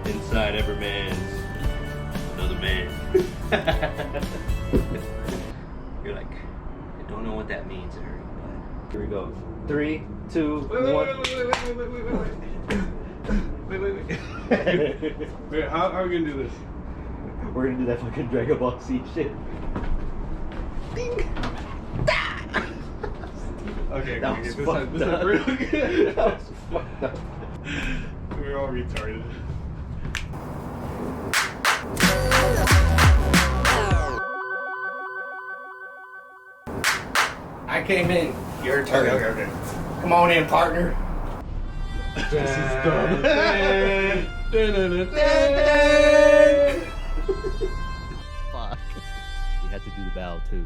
inside every man's another man. You're like, I don't know what that means, Eric, but here we go. 3, 2, 1. Wait, how are we gonna do this? We're gonna do that fucking Dragon Ball Z shit. Ding! Okay, That was fucked up. real good. That was fucked up. We're all retarded. I came in. Your turn. Okay. Come on in, partner. This is dumb. Fuck. You had to do the bow too.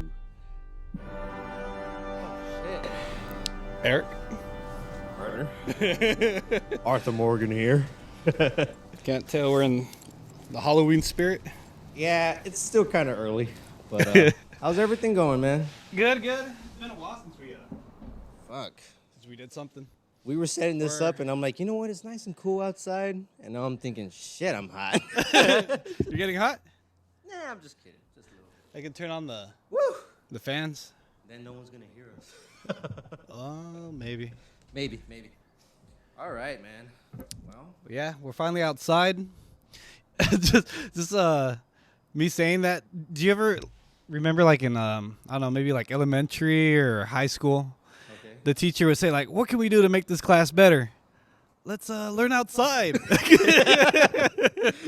Eric. Partner. Arthur Morgan here. Can't tell we're in the Halloween spirit. Yeah, it's still kind of early, but how's everything going, man? Good. It's been a while since we Fuck. since we did something. We were setting this up, and I'm like, you know what? It's nice and cool outside, and now I'm thinking, shit, I'm hot. You're getting hot? Nah, I'm just kidding. Just a little. I can turn on the Woo! fans. Then no one's gonna hear us. Oh, maybe. Maybe. All right, man. Well, But yeah, we're finally outside. just me saying that. Do you ever remember, like in I don't know, maybe like elementary or high school? okay. The teacher would say, like, what can we do to make this class better? Let's learn outside.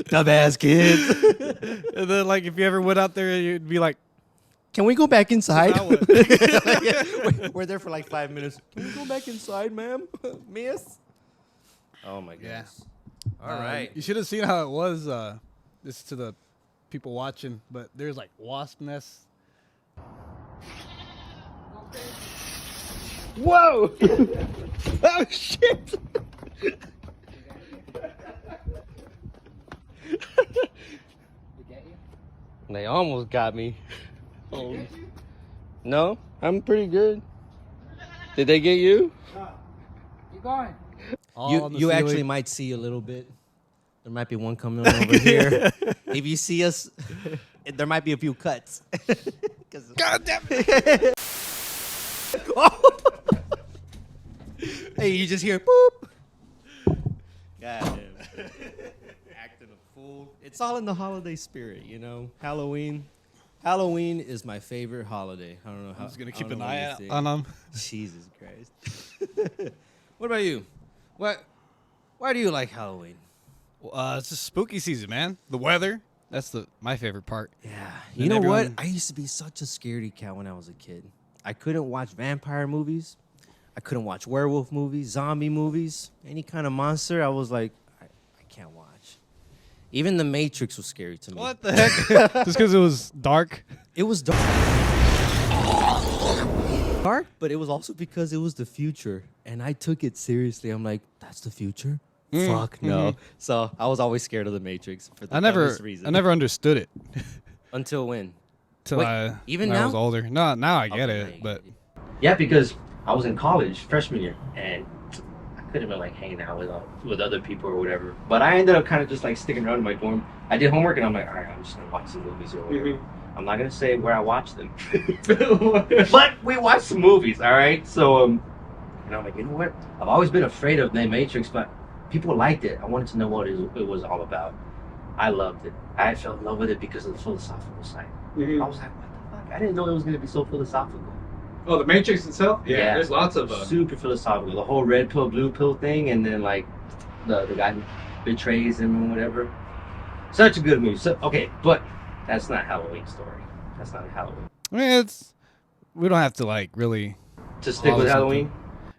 Dumbass kids. And then, like, if you ever went out there, you'd be like, Can we go back inside? Now what? We're there for like 5 minutes. Can we go back inside, ma'am? Miss? Oh my Yeah. goodness. All right. You should have seen how it was. This is to the people watching, but there's like wasp nests. Whoa! Oh shit! They almost got me. Oh. No, I'm pretty good. Did they get you? You're going. You actually might see a little bit. There might be one coming over here. If you see us, there might be a few cuts. God damn it! Oh. Hey, you just hear boop. God damn. Acting a fool. It's all in the holiday spirit, you know. Halloween is my favorite holiday. I don't know how. I'm just gonna I keep don't an know what eye you out think. on them. Jesus Christ. What about you? Why do you like Halloween? It's just spooky season, man. The weather. That's my favorite part. Yeah. And You know what? everyone- I used to be such a scaredy cat when I was a kid. I couldn't watch vampire movies. I couldn't watch werewolf movies, zombie movies, any kind of monster. I was like, I can't watch. Even The Matrix was scary to me. What the heck? Just because it was dark. It was dark. Dark, but it was also because it was the future. And I took it seriously. I'm like, that's the future? Fuck no. So I was always scared of The Matrix for the I never reason. understood it Until when? till Wait, even when I now? was older. No, now I get Okay, it, but Yeah, because I was in college freshman year, and I could have been like hanging out with other people or whatever. But I ended up kind of just like sticking around in my dorm. I did homework, and I'm like, all right, I'm just gonna watch some movies or whatever. I'm not gonna say where I watched them, but we watched some movies. All right, so and I'm like, you know what? I've always been afraid of The Matrix, but people liked it. I wanted to know what it was all about. I loved it. I fell in love with it because of the philosophical side. I was like, what the fuck? I didn't know it was gonna be so philosophical. Oh, the Matrix itself? Yeah, there's lots of. Super philosophical. The whole red pill, blue pill thing, and then like the guy who betrays him or whatever. Such a good movie. So, okay, but that's not Halloween story. That's not a Halloween. I mean, we don't have to like really. To stick Follow with something.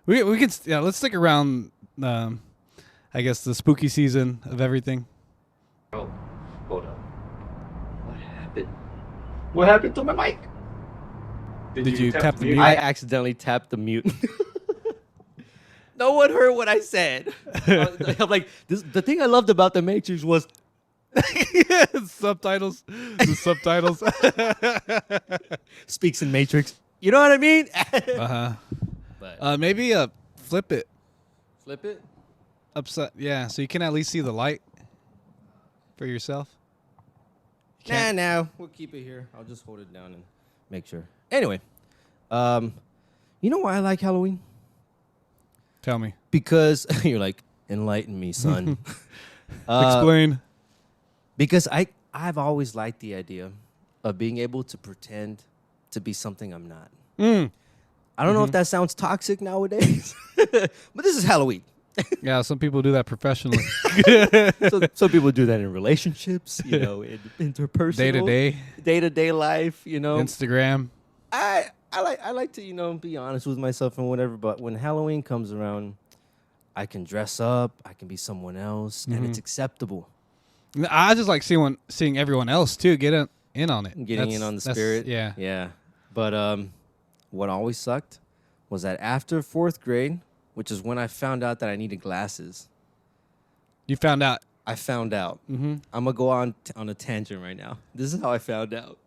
Halloween. We could let's stick around. I guess the spooky season of everything. Oh, hold on. What happened? What happened to my mic? Did you tap the mute? I accidentally tapped the mute. No one heard what I said. I'm like, the thing I loved about The Matrix was Subtitles. The subtitles. speaks in Matrix. You know what I mean? But maybe flip it Flip it. upside. Yeah, so you can at least see the light. for yourself? Nah, we'll keep it here. I'll just hold it down and make sure. Anyway, you know why I like Halloween? Tell me. Because you're like, enlighten me, son. Explain. Because I've always liked the idea of being able to pretend to be something I'm not. I don't know if that sounds toxic nowadays, but this is Halloween. Yeah, some people do that professionally. So some people do that in relationships, you know, in interpersonal, day-to-day life, you know. Instagram. I like to, you know, be honest with myself and whatever, but when Halloween comes around, I can dress up, I can be someone else, and it's acceptable. I just like seeing everyone else too get in on it. Getting in on the spirit. Yeah. Yeah. But what always sucked was that after 4th grade, which is when I found out that I needed glasses. You found out. I found out. Mm-hmm. I'm going to go on a tangent right now. This is how I found out.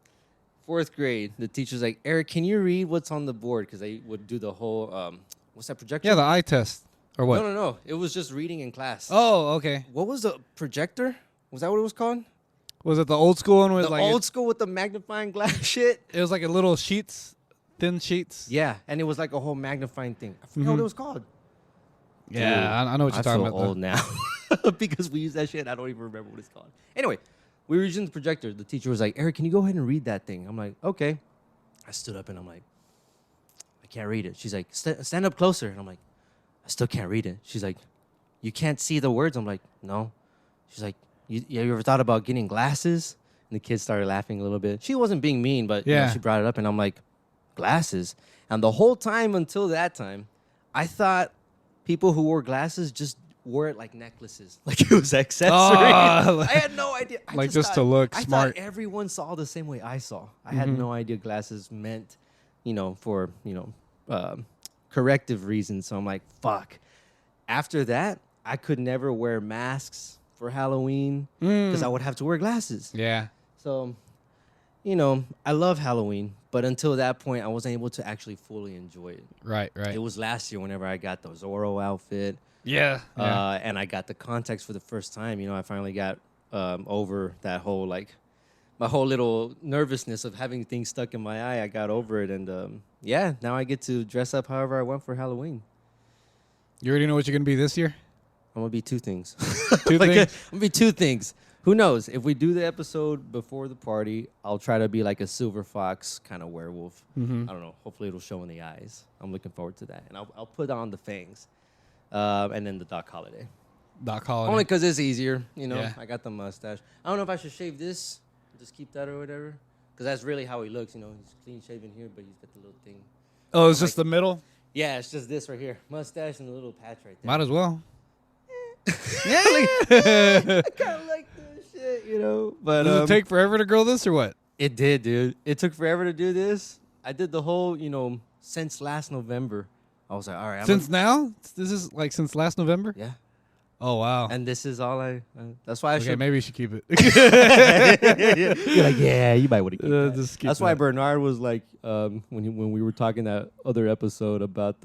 4th grade, the teacher's like, Eric, can you read what's on the board? Because they would do the whole, what's that, projector? Yeah, the eye test. Or what? No. It was just reading in class. Oh, okay. What was the projector? Was that what it was called? Was it the old school one? The old school with the magnifying glass shit? It was like a little thin sheets. Yeah, and it was like a whole magnifying thing. I forgot what it was called. Yeah, I know what you're talking about. I feel old now because we use that shit. I don't even remember what it's called. Anyway, we were using the projector. The teacher was like, Eric, can you go ahead and read that thing? I'm like, okay. I stood up and I'm like, I can't read it. She's like, stand up closer. And I'm like, I still can't read it. She's like, you can't see the words? I'm like, no. She's like, you ever thought about getting glasses? And the kids started laughing a little bit. She wasn't being mean, but you know, she brought it up and I'm like, glasses? And the whole time until that time, I thought people who wore glasses just wore it like necklaces, like it was accessory. I had no idea. I just to look smart. I thought everyone saw the same way I saw. I had no idea glasses meant, you know, for, you know, corrective reasons. So I'm like, fuck. After that, I could never wear masks for Halloween because I would have to wear glasses. Yeah. So, you know, I love Halloween, but until that point, I wasn't able to actually fully enjoy it. Right. It was last year whenever I got the Zorro outfit. Yeah. And I got the contacts for the first time. You know, I finally got over that whole, like, my whole little nervousness of having things stuck in my eye. I got over it. And, yeah, now I get to dress up however I want for Halloween. You already know what you're going to be this year? I'm going to be two things. Two things? I'm going to be two things. Who knows? If we do the episode before the party, I'll try to be like a silver fox kind of werewolf. I don't know. Hopefully it'll show in the eyes. I'm looking forward to that. And I'll put on the fangs. And then the Doc Holliday. Doc Holliday. Only because it's easier. You know, Yeah. I got the mustache. I don't know if I should shave this. Just keep that or whatever. Because that's really how he looks. You know, he's clean shaven here, but he's got the little thing. Oh, it's just the middle? Yeah, it's just this right here. Mustache and the little patch right there. Might as well. Yeah. I kind of like this shit, you know. But Does it take forever to grow this or what? It did, dude. It took forever to do this. I did the whole, you know, since last November. I was like, all right. Now? This is like since last November? Yeah. Oh, wow. And this is all that's why I should. maybe you should keep it. You're like, yeah, you might want to keep that. Just keep That's why that. Bernard was like, when we were talking that other episode about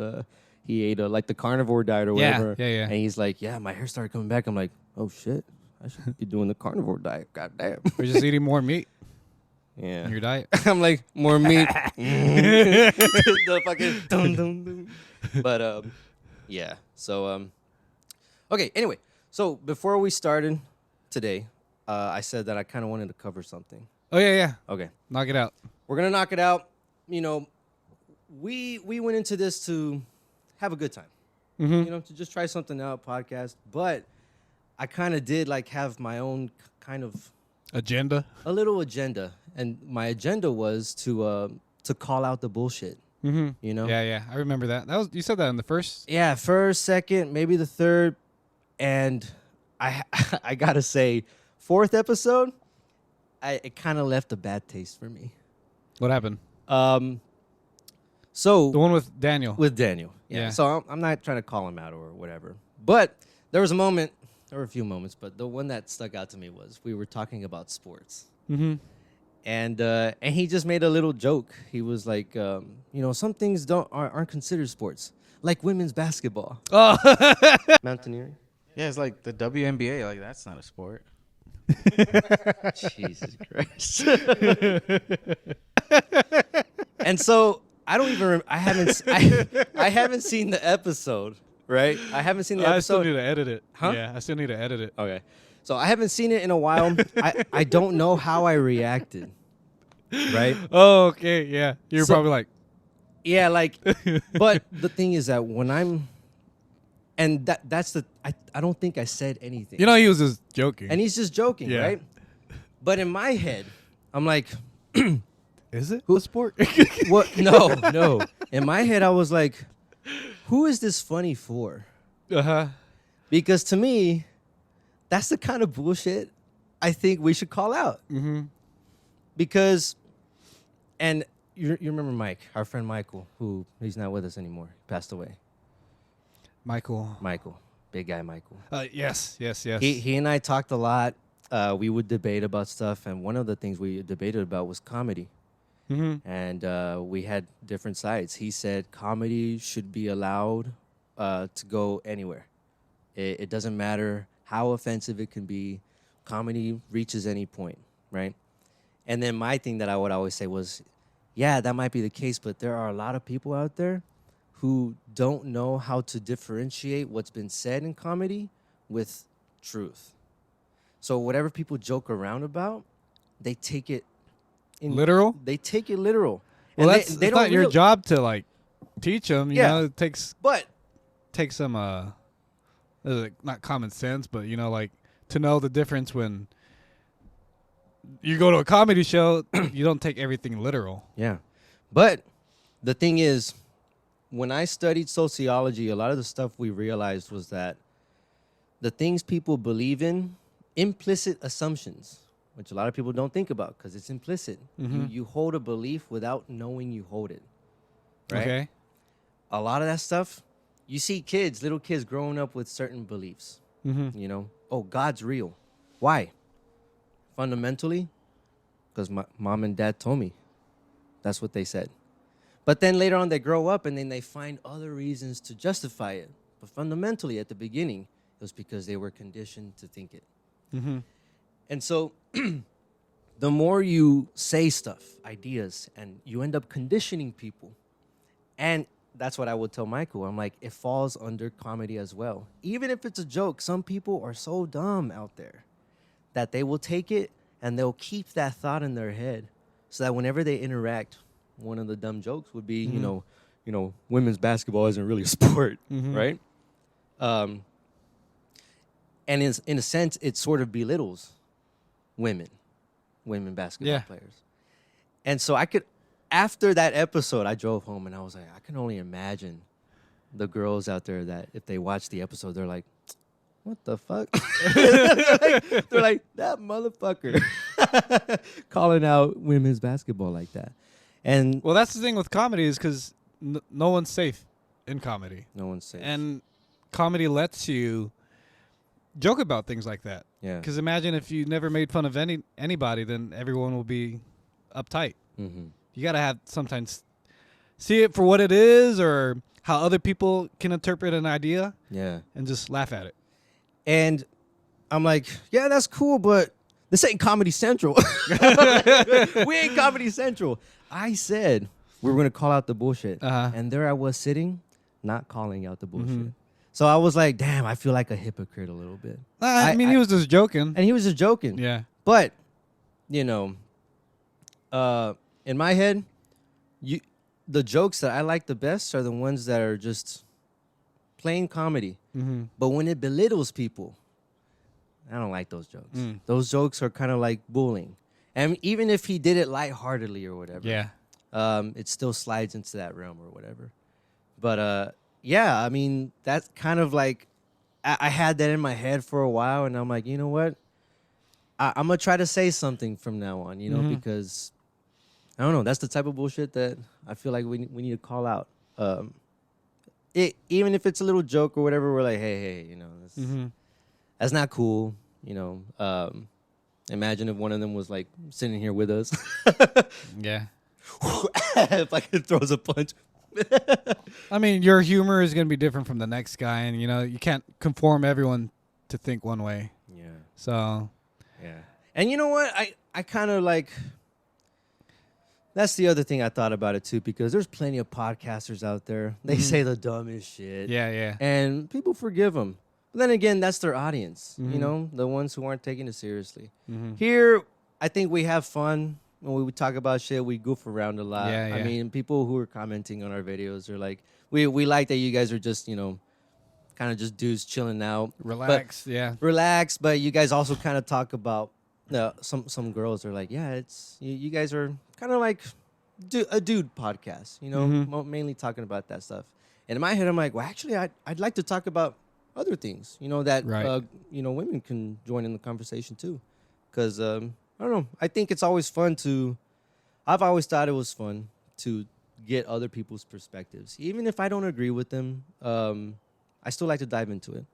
he ate like the carnivore diet or whatever. Yeah. And he's like, yeah, my hair started coming back. I'm like, oh shit, I should be doing the carnivore diet. God damn. We're just eating more meat Yeah. in your diet. I'm like, more meat. The fucking dum, dum, dum. But yeah. So okay. Anyway, so before we started today, I said that I kind of wanted to cover something. Oh, yeah. Okay. Knock it out. We're gonna knock it out. You know, we went into this to have a good time. You know, to just try something out, podcast. But I kind of did like have my own kind of Agenda? a little agenda, and my agenda was to call out the bullshit. You know? Yeah. I remember that. You said that in the first? Yeah, first, second, maybe the third, and I gotta say, fourth episode, it kind of left a bad taste for me. What happened? So The one with Daniel. with Daniel, Yeah. So I'm not trying to call him out or whatever, but there was a moment, there were a few moments, but the one that stuck out to me was we were talking about sports. And he just made a little joke. He was like, you know, some things aren't considered sports, like women's basketball. Oh. Mountaineering. Yeah, it's like the WNBA. Like, that's not a sport. Jesus Christ. And so I don't even. I haven't. I haven't seen the episode. Right. I haven't seen the episode. I still need to edit it. Huh? Yeah, I still need to edit it. Okay. So I haven't seen it in a while. I don't know how I reacted. Right. Oh, okay. Yeah, you're So- probably like, Yeah. Like. But the thing is that when I'm. And that's the. I don't think I said anything. you know, he was just joking. And he's just joking. Yeah. Right. But in my head, I'm like. Is it a sport? What? No. In my head, I was like, who is this funny for? Uh-huh. Because to me, that's the kind of bullshit I think we should call out. Mm-hmm. Because, and you remember Mike, our friend Michael, who he's not with us anymore, passed away. Michael. Big guy Michael. Yes. He and I talked a lot. We would debate about stuff, and one of the things we debated about was comedy. Mm-hmm. And we had different sides. He said comedy should be allowed to go anywhere. It doesn't matter how offensive it can be. Comedy reaches any point, right? And then my thing that I would always say was, yeah, that might be the case, but there are a lot of people out there who don't know how to differentiate what's been said in comedy with truth. So whatever people joke around about, they take it Literal? They take it literal. Well, And that's they it's not your real- job to like teach them. You Yeah. know, it takes But some not common sense, but you know, like to know the difference when you go to a comedy show. You don't take everything literal. yeah, but the thing is, when I studied sociology, a lot of the stuff we realized was that the things people believe in, implicit assumptions, which a lot of people don't think about because it's implicit. Mhm. You hold a belief without knowing you hold it. Right? Okay. A lot of that stuff, you see little kids growing up with certain beliefs. Mm-hmm. You know, oh, God's real. Why? Fundamentally, because my mom and dad told me. That's what they said. But then later on, they grow up and then they find other reasons to justify it. But fundamentally, at the beginning, it was because they were conditioned to think it. Mm-hmm. And so the more you say stuff, ideas, and you end up conditioning people, and that's what I would tell Michael. I'm like, it falls under comedy as well. Even if it's a joke, some people are so dumb out there that they will take it and they'll keep that thought in their head so that whenever they interact, one of the dumb jokes would be, you know, women's basketball isn't really a sport, Mhm. right? And in a sense, it sort of belittles women basketball Yeah. players. And so after that episode, I drove home and I was like, I can only imagine the girls out there that if they watch the episode, they're like, what the fuck? they're like, that motherfucker calling out women's basketball like that. And Well, that's the thing with comedy is because no one's safe in comedy, no one's saying. and comedy lets you joke about things like that. Yeah. Because imagine if you never made fun of anybody, then everyone will be uptight. Mm-hmm. You gotta have sometimes see it for what it is, or how other people can interpret an idea, Yeah. and just laugh at it. And I'm like, yeah, that's cool, but this ain't Comedy Central. We ain't Comedy Central. I said we were going to call out the bullshit. Uh-huh. And there I was sitting, not calling out the bullshit. Mhm. So I was like, damn, I feel like a hypocrite a little bit. I mean, he was just joking. And he was just joking. Yeah. But, you know, in my head, the jokes that I like the best are the ones that are just plain comedy. Mm-hmm. But when it belittles people, I don't like those jokes. Mm. Those jokes are kind of like bullying. And even if he did it lightheartedly or whatever, Yeah. it still slides into that realm or whatever. But yeah, I mean, that's kind of like, I had that in my head for a while, and I'm like, you know what? I'm going to try to say something from now on, you know, Mhm. because, I don't know, that's the type of bullshit that I feel like we need to call out. Even if it's a little joke or whatever, we're like, hey, you know, Mm-hmm. that's not cool, you know. Imagine if one of them was like sitting here with us. Yeah. If I could throw us a punch. I mean, your humor is going to be different from the next guy, and you know you can't conform everyone to think one way. Yeah. So, Yeah. And you know what? I kind of like. That's the other thing I thought about it too, because there's plenty of podcasters out there. They say the dumbest shit. Yeah. And people forgive them. But then again, that's their audience, you know, the ones who aren't taking it seriously. Here, I think we have fun when we talk about shit. We goof around a lot. Yeah. I mean, people who are commenting on our videos are like, we like that you guys are just, you know, kind of just dudes chilling out. Relax, Relax, but you guys also kind of talk about, some girls are like, yeah, it's, you guys are kind of like a dude podcast, you know, mainly talking about that stuff. And in my head, I'm like, well, actually, I'd like to talk about other things, you know, that, you know, women can join in the conversation too. Because, I don't know, I think it's always fun I've always thought it was fun to get other people's perspectives. Even if I don't agree with them, I still like to dive into it.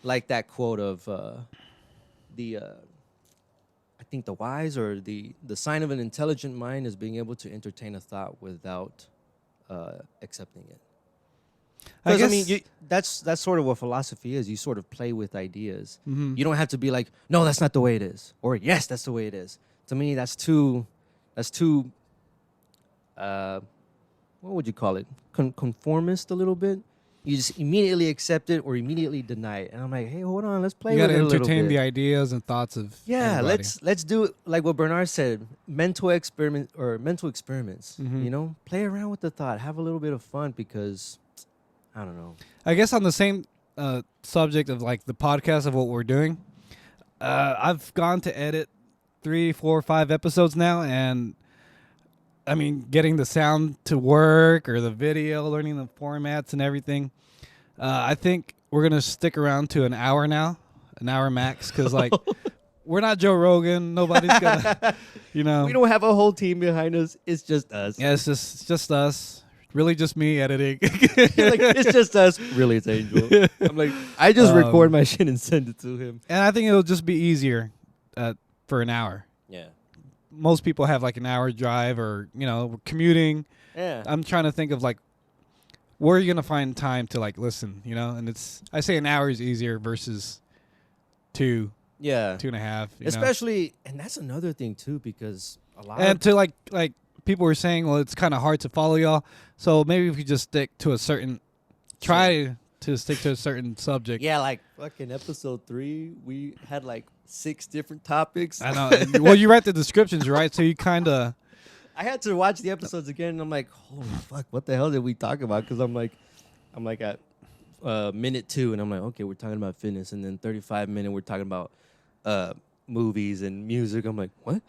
Like that quote of I think the wise or the sign of an intelligent mind is being able to entertain a thought without accepting it. I mean, that's sort of what philosophy is. You sort of play with ideas. You don't have to be like, no, that's not the way it is, or yes, that's the way it is. To me, that's too. What would you call it? Conformist a little bit. You just immediately accept it or immediately deny it. And I'm like, hey, hold on, let's play with it a little bit. You got to entertain the ideas and thoughts of everybody. let's do it like what Bernard said, mental experiments. You know, play around with the thought, have a little bit of fun, because I don't know. I guess on the same subject of like the podcast of what we're doing, I've gone to edit 3, 4, 5 episodes now, and I mean, getting the sound to work or the video, learning the formats and everything. I think we're going to stick around to an hour now, an hour max, because, like, we're not Joe Rogan. Nobody's going to, you know. We don't have a whole team behind us. It's just us. Yeah, it's just us. Really just me editing. It's just us. Really, it's Angel. I'm like, I just record my shit and send it to him. And I think it'll just be easier for an hour. Yeah. Most people have like an hour drive or, you know, commuting. Yeah. I'm trying to think of like, where are you going to find time to like listen, you know? And I say an hour is easier versus 2. Yeah. 2.5. Especially, and that's another thing too, because a lot to like people were saying, well, it's kind of hard to follow y'all. So maybe if you just stick to try to stick to a certain subject. Yeah, like fucking episode 3, we had like 6 different topics. I know. Well, you write the descriptions, right? So you kind of. I had to watch the episodes again, and I'm like, holy fuck, what the hell did we talk about? Because I'm like at minute 2, and I'm like, okay, we're talking about fitness, and then 35 minutes we're talking about movies and music. I'm like, what?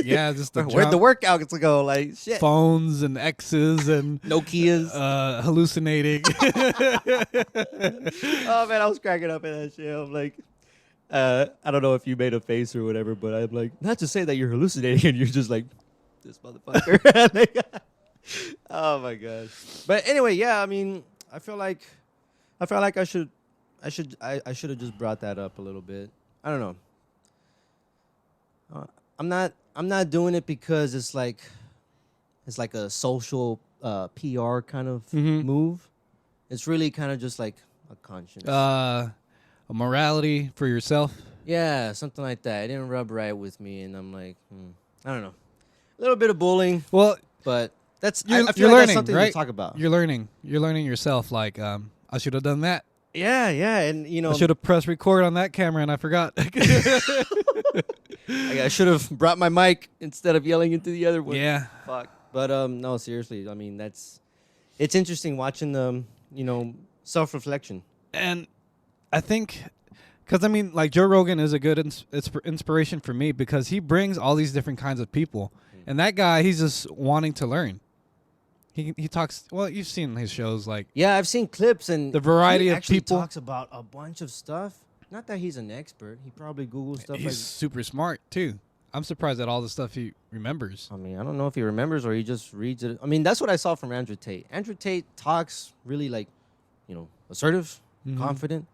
Yeah, just where'd the workouts go? Like shit. Phones and X's and Nokias. Hallucinating. Oh man, I was cracking up at that shit. I'm like, I don't know if you made a face or whatever, but I'm like, not to say that you're hallucinating and you're just like, this motherfucker. Oh my gosh. But anyway, yeah, I mean, I feel like I should have just brought that up a little bit. I don't know. I'm not doing it because it's like a social PR kind of move. It's really kind of just like a conscience. A morality for yourself. Yeah, something like that. It didn't rub right with me, and I'm like, I don't know. A little bit of bullying. Well, but that's you're I feel like learning, that's something right? to talk about. You're learning yourself. Like, I should have done that. Yeah, and you know, I should have pressed record on that camera, and I forgot. I should have brought my mic instead of yelling into the other one. Yeah. Fuck. But no, seriously. I mean, it's interesting watching them. You know, self-reflection. And I think, because I mean, like Joe Rogan is a good inspiration for me because he brings all these different kinds of people, and that guy, he's just wanting to learn. He talks. Well, you've seen his shows, like I've seen clips and the variety of people. He talks about a bunch of stuff. Not that he's an expert. He probably Googles stuff. He's super smart too. I'm surprised at all the stuff he remembers. I mean, I don't know if he remembers or he just reads it. I mean, that's what I saw from Andrew Tate. Andrew Tate talks really like, you know, assertive, confident.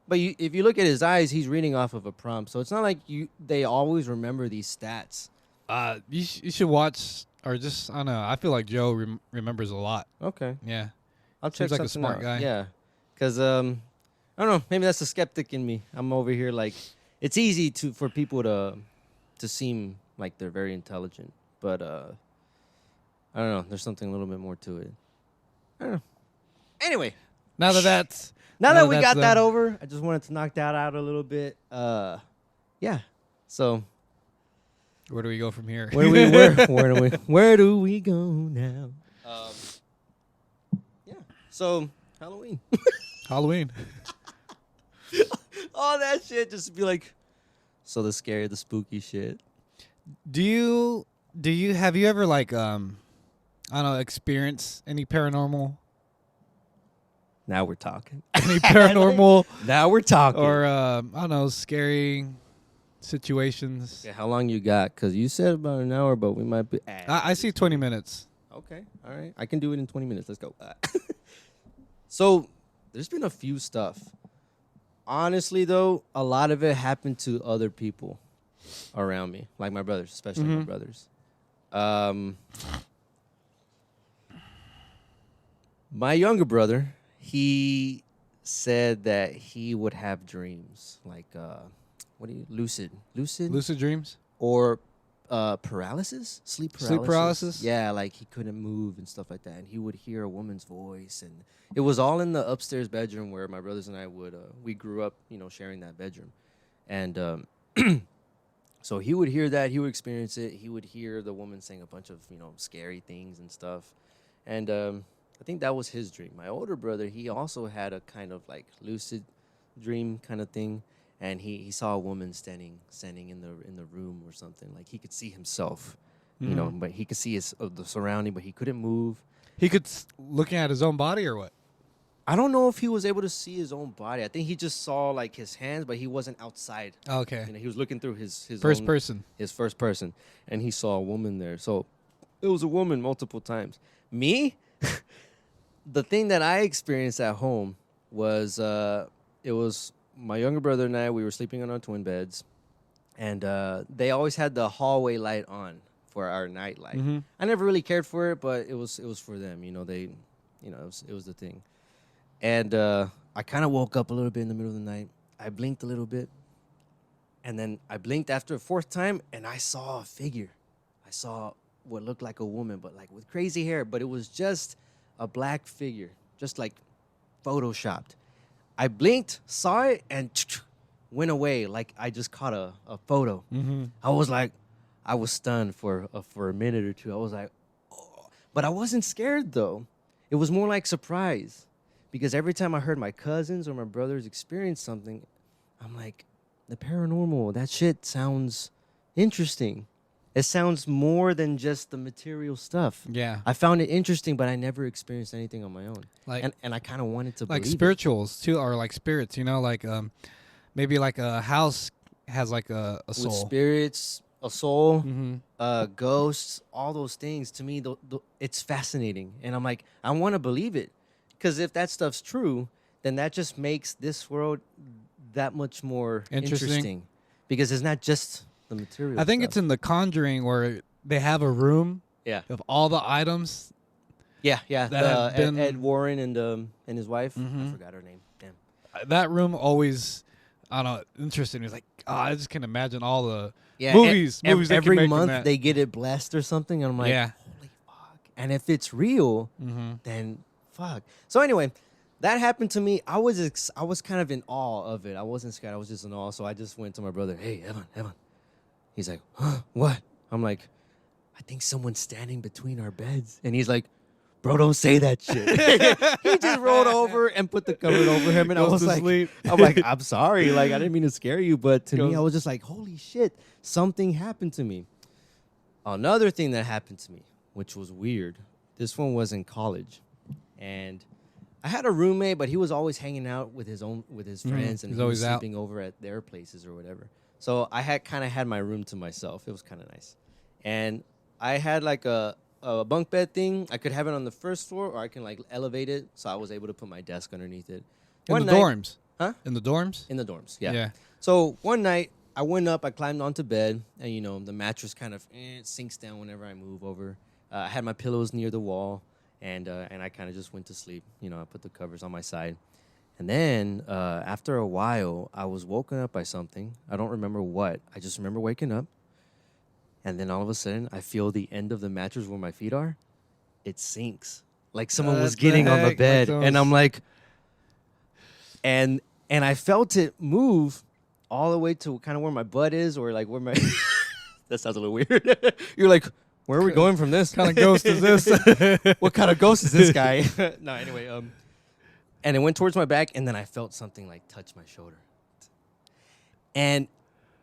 But if you look at his eyes, he's reading off of a prompt. So it's not like they always remember these stats. You should watch, or just, I don't know. I feel like Joe remembers a lot. Okay. Yeah. I'll check Seems like a something smart out. guy. Yeah. Because, I don't know. Maybe that's the skeptic in me. I'm over here like, it's easy for people to seem like they're very intelligent, but I don't know. There's something a little bit more to it. I don't know. Anyway, Now that we got that over, I just wanted to knock that out a little bit. Yeah. So where do we go from here? where do we go now? Yeah. So Halloween. Halloween. All that shit, just be like, so the scary, the spooky shit. Have you ever like I don't know, experienced any paranormal? Now we're talking. Any paranormal Now we're talking. or I don't know, scary situations? Okay, how long you got? Because you said about an hour, but we might be. I see 20 minutes. Okay, all right. I can do it in 20 minutes. Let's go. So there's been a few stuff. Honestly, though, a lot of it happened to other people around me, like my brothers, especially my brothers. My younger brother, he said that he would have dreams, like lucid Dreams? or paralysis, sleep paralysis. Sleep paralysis? Yeah, like he couldn't move and stuff like that, and he would hear a woman's voice, and it was all in the upstairs bedroom where my brothers and I would we grew up, sharing that bedroom, and so he would hear that, he would experience it, he would hear the woman saying a bunch of scary things and stuff, and I think that was his dream. My older brother, he also had a kind of like lucid dream kind of thing. And he saw a woman standing in the room or something. Like he could see himself, but he could see the surrounding, but he couldn't move. He could looking at his own body or what? I don't know if he was able to see his own body. I think he just saw like his hands, but he wasn't outside. Oh, okay. He was looking through his first person. His first person, and he saw a woman there. So it was a woman multiple times. Me, the thing that I experienced at home was it was. My younger brother and I, we were sleeping on our twin beds, and they always had the hallway light on for our night light. Mm-hmm. I never really cared for it, but it was for them. It was the thing. And I kind of woke up a little bit in the middle of the night. I blinked a little bit, and then I blinked after a fourth time, and I saw a figure. I saw what looked like a woman, but like with crazy hair, but it was just a black figure, just like photoshopped. I blinked, saw it, and went away like I just caught a photo. Mm-hmm. I was stunned for a minute or two. I was like, oh. But I wasn't scared, though. It was more like surprise. Because every time I heard my cousins or my brothers experience something, I'm like, the paranormal, that shit sounds interesting. It sounds more than just the material stuff. Yeah. I found it interesting, but I never experienced anything on my own. Like, and I kind of wanted to like believe spirituals too, or like spirits, like maybe like a house has like a soul. With spirits, a soul, Mm-hmm. ghosts, all those things. To me, it's fascinating, and I'm like, I want to believe it, because if that stuff's true, then that just makes this world that much more interesting. Because it's not just the material. I think stuff. it's in The Conjuring where they have a room Yeah. of all the items. Yeah. That have been- Ed Warren and his wife. Mhm. I forgot her name. Damn. That room always, I don't know, interesting. It's like, I just can imagine all the Yeah. movies they can every make from month that. they get it blessed or something. And I'm like, Yeah. holy fuck. And if it's real, Mm-hmm. then fuck. So anyway, that happened to me. I was kind of in awe of it. I wasn't scared. I was just in awe. So I just went to my brother. Hey, Evan. He's like, huh, what? I'm like, I think someone's standing between our beds. And he's like, bro, don't say that shit. He just rolled over and put the cover over him. And I Goes was to like, sleep. I'm like, I'm sorry. Like, I didn't mean to scare you. But to me, Goes- I was just like, holy shit, something happened to me. Another thing that happened to me, which was weird. This one was in college. And I had a roommate, but he was always hanging out with his friends. And He's he always was out. sleeping over at their places or whatever. So I had my room to myself. It was kind of nice. And I had like a bunk bed thing. I could have it on the first floor, or I can like elevate it. So I was able to put my desk underneath it. In the dorms? Huh? In the dorms? In the dorms, yeah. Yeah. So one night, I went up, I climbed onto bed, and the mattress kind of sinks down whenever I move over. I had my pillows near the wall, and I kind of just went to sleep. I put the covers on my side. And then after a while, I was woken up by something. I don't remember what. I just remember waking up. And then all of a sudden, I feel the end of the mattress where my feet are. It sinks. Like someone was What the getting on the heck? bed. Like And I'm those- like... And I felt it move all the way to kind of where my butt is, or like where my... That sounds a little weird. You're like, where are we going from this? What kind of ghost is this? What kind of ghost is this guy? No, anyway, and it went towards my back, and then I felt something like touch my shoulder. And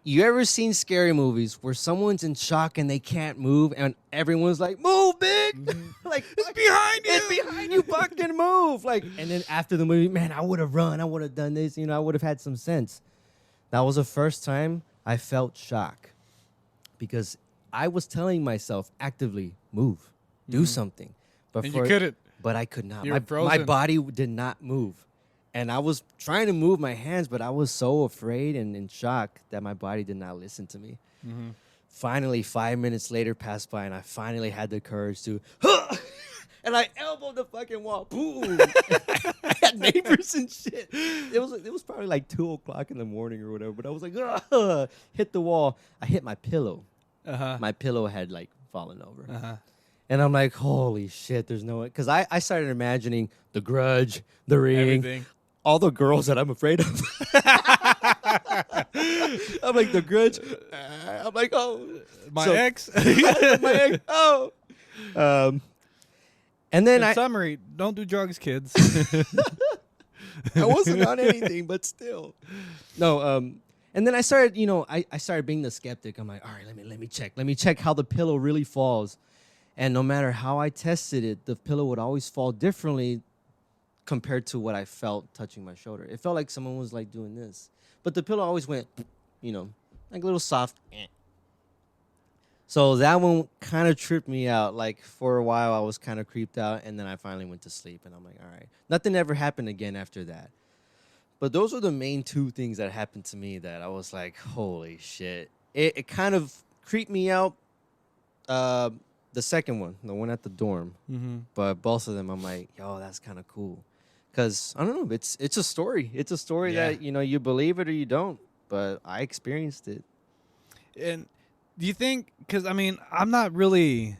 you ever seen scary movies where someone's in shock and they can't move, and everyone's like, "Move, big!" Like, it's behind you. It's behind you. Fucking move! Like, and then after the movie, man, I would have run. I would have done this. I would have had some sense. That was the first time I felt shock, because I was telling myself actively, move, do something. But And you couldn't. But I could not. You were My frozen. body did not move. And I was trying to move my hands, but I was so afraid and in shock that my body did not listen to me. Finally, 5 minutes later passed by, and I finally had the courage to, and I elbowed the fucking wall. Boom! I had neighbors and shit. It was probably like 2:00 in the morning or whatever, but I was like, hit the wall. I hit my pillow. My pillow had like fallen over. And I'm like, holy shit, there's no way. Because I started imagining The Grudge, The Ring, Everything. all the girls that I'm afraid of. I'm like, The Grudge. I'm like, oh. My So- ex. my ex. Oh. And then In summary, don't do drugs, kids. I wasn't on anything, but still. No, and then I started, I started being the skeptic. I'm like, all right, let me check. Let me check how the pillow really falls. And no matter how I tested it, the pillow would always fall differently compared to what I felt touching my shoulder. It felt like someone was like doing this. But the pillow always went, like a little soft. So that one kind of tripped me out. Like for a while I was kind of creeped out, and then I finally went to sleep, and I'm like, all right. Nothing ever happened again after that. But those were the main two things that happened to me that I was like, holy shit. It kind of creeped me out. The second one, the one at the dorm. But both of them, I'm like, yo, that's kind of cool. Because, I don't know, it's a story. It's a story Yeah. that, you believe it or you don't. But I experienced it. And do you think, because, I'm not really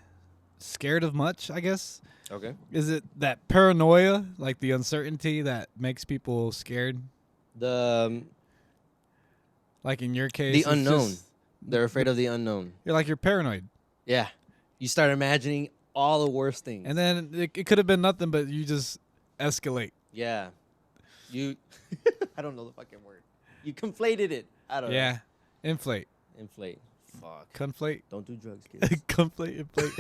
scared of much, I guess. Okay. Is it that paranoia, like the uncertainty that makes people scared? The Like in your case? the it's unknown. just- They're afraid of the unknown. you're paranoid. Yeah. You start imagining all the worst things. And then it could have been nothing, but you just escalate. Yeah. You, I don't know the fucking word. You conflated it. I don't know. Yeah. Inflate. Inflate. Fuck. Conflate. Don't do drugs, kids. Conflate, inflate.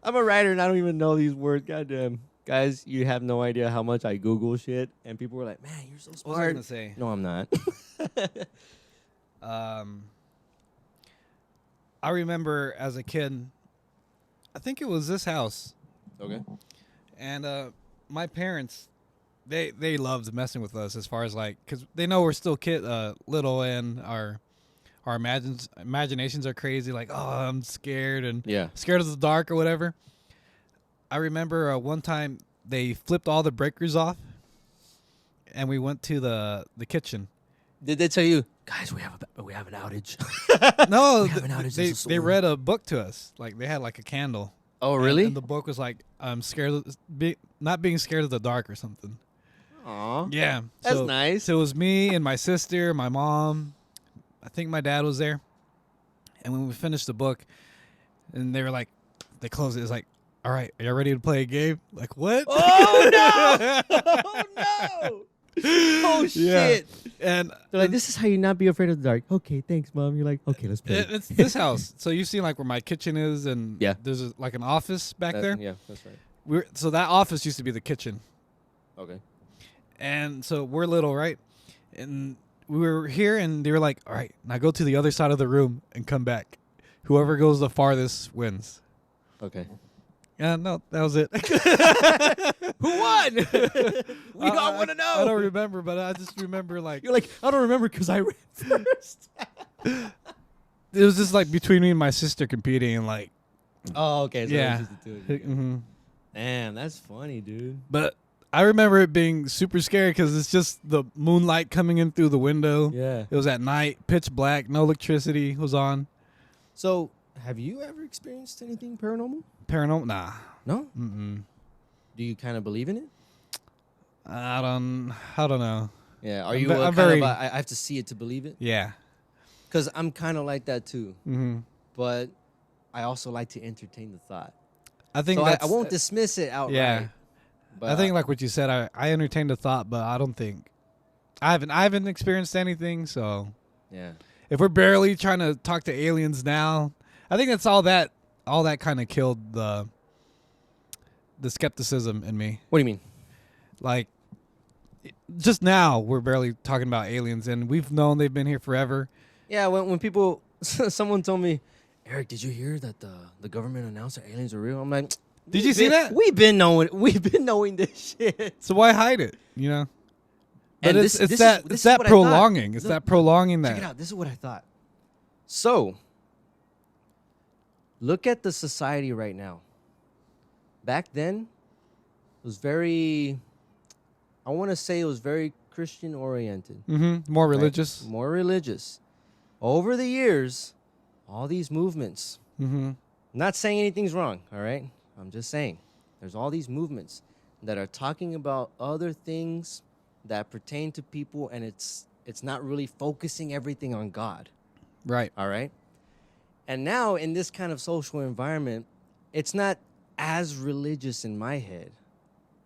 I'm a writer and I don't even know these words. Goddamn. Guys, you have no idea how much I Google shit. And people were like, man, you're so What was I smart. going to say? No, I'm not. I remember as a kid, I think it was this house, Okay. and my parents, they loved messing with us as far as because they know we're still little, and our imaginations are crazy. Like, oh, I'm scared and Yeah. scared of the dark or whatever. I remember one time they flipped all the breakers off, and we went to the kitchen. Did they tell you, guys, we have an outage? No, We have an outage. they This is they so- read a book to us. Like they had like a candle. Oh, And- really? And the book was like, I'm scared of not being scared of the dark or something. Aw. Yeah. That's nice. So it was me and my sister, my mom. I think my dad was there. And when we finished the book, and they were like, they closed it. It's like, all right, are you ready to play a game? Like, what? Oh, no! Oh, no! Oh, Yeah. shit. And They're like, this is how you not be afraid of the dark. Okay, thanks, Mom. You're like, okay, let's play. it's this house. So you've seen like where my kitchen is, and Yeah. there's like an office back there. Yeah, that's right. So that office used to be the kitchen. Okay. And so we're little, right? And we were here, and they were like, all right, now go to the other side of the room and come back. Whoever goes the farthest wins. Okay. Yeah, no, that was it. Who won? We all want to know. I don't remember, but I just remember like You're like, I don't remember because I ran first. it was just like between me and my sister competing, and like, Oh, okay. So yeah. it's just the two of you. hmm Damn, that's funny, dude. But I remember it being super scary because it's just the moonlight coming in through the window. Yeah. It was at night, pitch black, no electricity was on. So, have you ever experienced anything paranormal? Paranormal? Nah. No? Mm-mm. Do you kind of believe in it? I don't know. Yeah. Are I'm you ve- kind I'm very- of I have to see it to believe it? Yeah. Because I'm kind of like that too. Mm-hmm. But I also like to entertain the thought. I think So that's, I won't dismiss it outright. Yeah. But I think like what you said, I entertained the thought, but I don't think I haven't experienced anything. So yeah. if we're barely trying to talk to aliens now, I think that's all that kind of killed the skepticism in me. What do you mean? Like, just now we're barely talking about aliens, and we've known they've been here forever. Yeah, when people, someone told me, Eric, did you hear that the government announced that aliens are real? I'm like, Did you see that? We've been knowing this shit. So why hide it? You know. But And it's this is that what I thought. prolonging. It's Look, that prolonging that. Check it out. This is what I thought. So, look at the society right now. Back then, it was very, I want to say it was very Christian oriented. Mm-hmm. More right? religious. More religious. Over the years, all these movements, Mm-hmm. I'm not saying anything's wrong, all right? I'm just saying there's all these movements that are talking about other things that pertain to people, and it's not really focusing everything on God, Right. all right? And now in this kind of social environment, it's not as religious in my head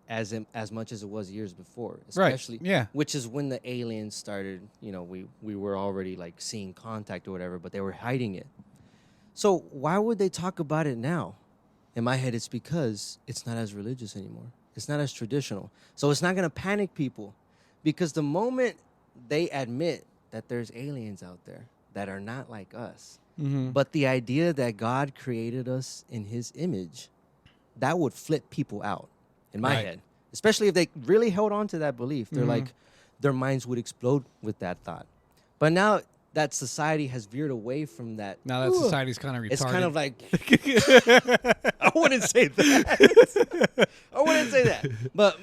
as much as it was years before, especially Yeah. which is when the aliens started, you know, we were already like seeing contact or whatever, but they were hiding it. So why would they talk about it now? In my head, it's because it's not as religious anymore. It's not as traditional. So it's not going to panic people, because the moment they admit that there's aliens out there that are not like us, Mm-hmm. but the idea that God created us in his image, that would flip people out in my Right. head, especially if they really held on to that belief. They're Mhm. like, their minds would explode with that thought. But now that society has veered away from that. Now that society's kind of retarded. It's kind of like, I wouldn't say that. I wouldn't say that. But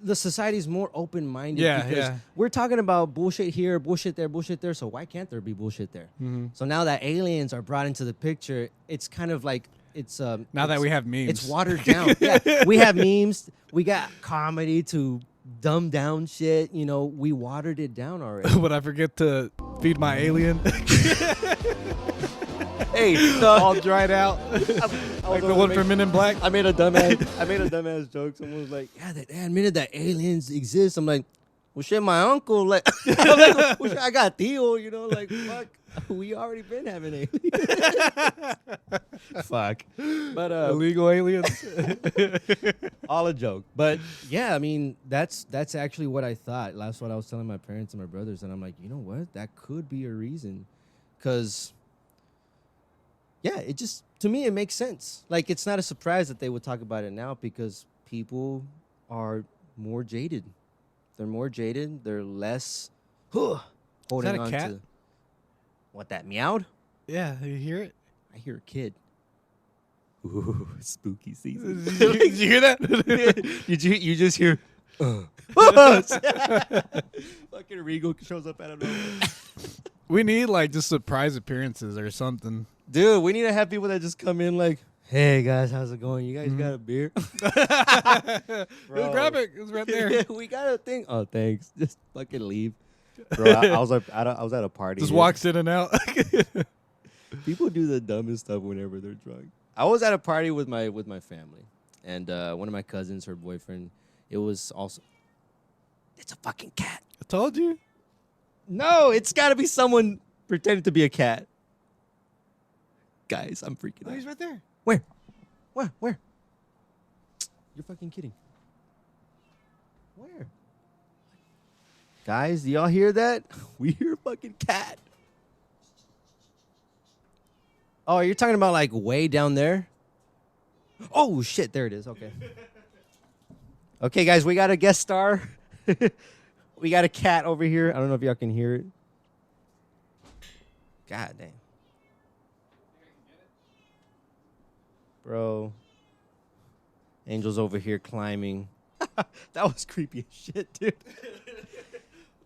the society's more open-minded, Yeah, because yeah. we're talking about bullshit here, bullshit there, so why can't there be bullshit there? Mhm. So now that aliens are brought into the picture, it's kind of like, it's Now that we have memes. it's watered down. Yeah, we have memes, we got comedy to dumb down shit, you know, we watered it down already. Would I forget to feed my alien? Hey, All dried out. I was Like the over one make- from Men in Black. I made a dumbass joke. Someone was like, "Yeah, they admitted that aliens exist." I'm like, "Well, shit, my uncle like, I'm like, well, shit, I got Theo, you know, like, fuck, we already been having aliens." Fuck, but Illegal aliens. all a joke. But yeah, I mean, that's actually what I thought. That's what I was telling my parents and my brothers, and I'm like, you know what? That could be a reason, because. Yeah, it just, to me, it makes sense. Like, it's not a surprise that they would talk about it now, because people are more jaded. They're more jaded. They're less holding that a on cat? to. What, that meowed? Yeah, you hear it? I hear a kid. Ooh, spooky season. Did you hear that? you just hear. Fucking Regal shows up out of nowhere. We need like just surprise appearances or something. Dude, we need to have people that just come in like, "Hey guys, how's it going? You guys got a beer?" Just grab it. It's right there. We got a thing. Oh, thanks. Just fucking leave, bro. I was at a party. Just dude. walks in and out. People do the dumbest stuff whenever they're drunk. I was at a party with my family, and one of my cousins, her boyfriend. It was also. It's a fucking cat. I told you. No, it's got to be someone pretending to be a cat. Guys, I'm freaking Oh, out. he's right there. Where? Where? You're fucking kidding. Where? Guys, do y'all hear that? We hear a fucking cat. Oh, you're talking about like way down there? Oh, shit. There it is. Okay. Okay, guys, we got a guest star. We got a cat over here. I don't know if y'all can hear it. God damn. Bro. Angel's over here climbing. That was creepy as shit, dude.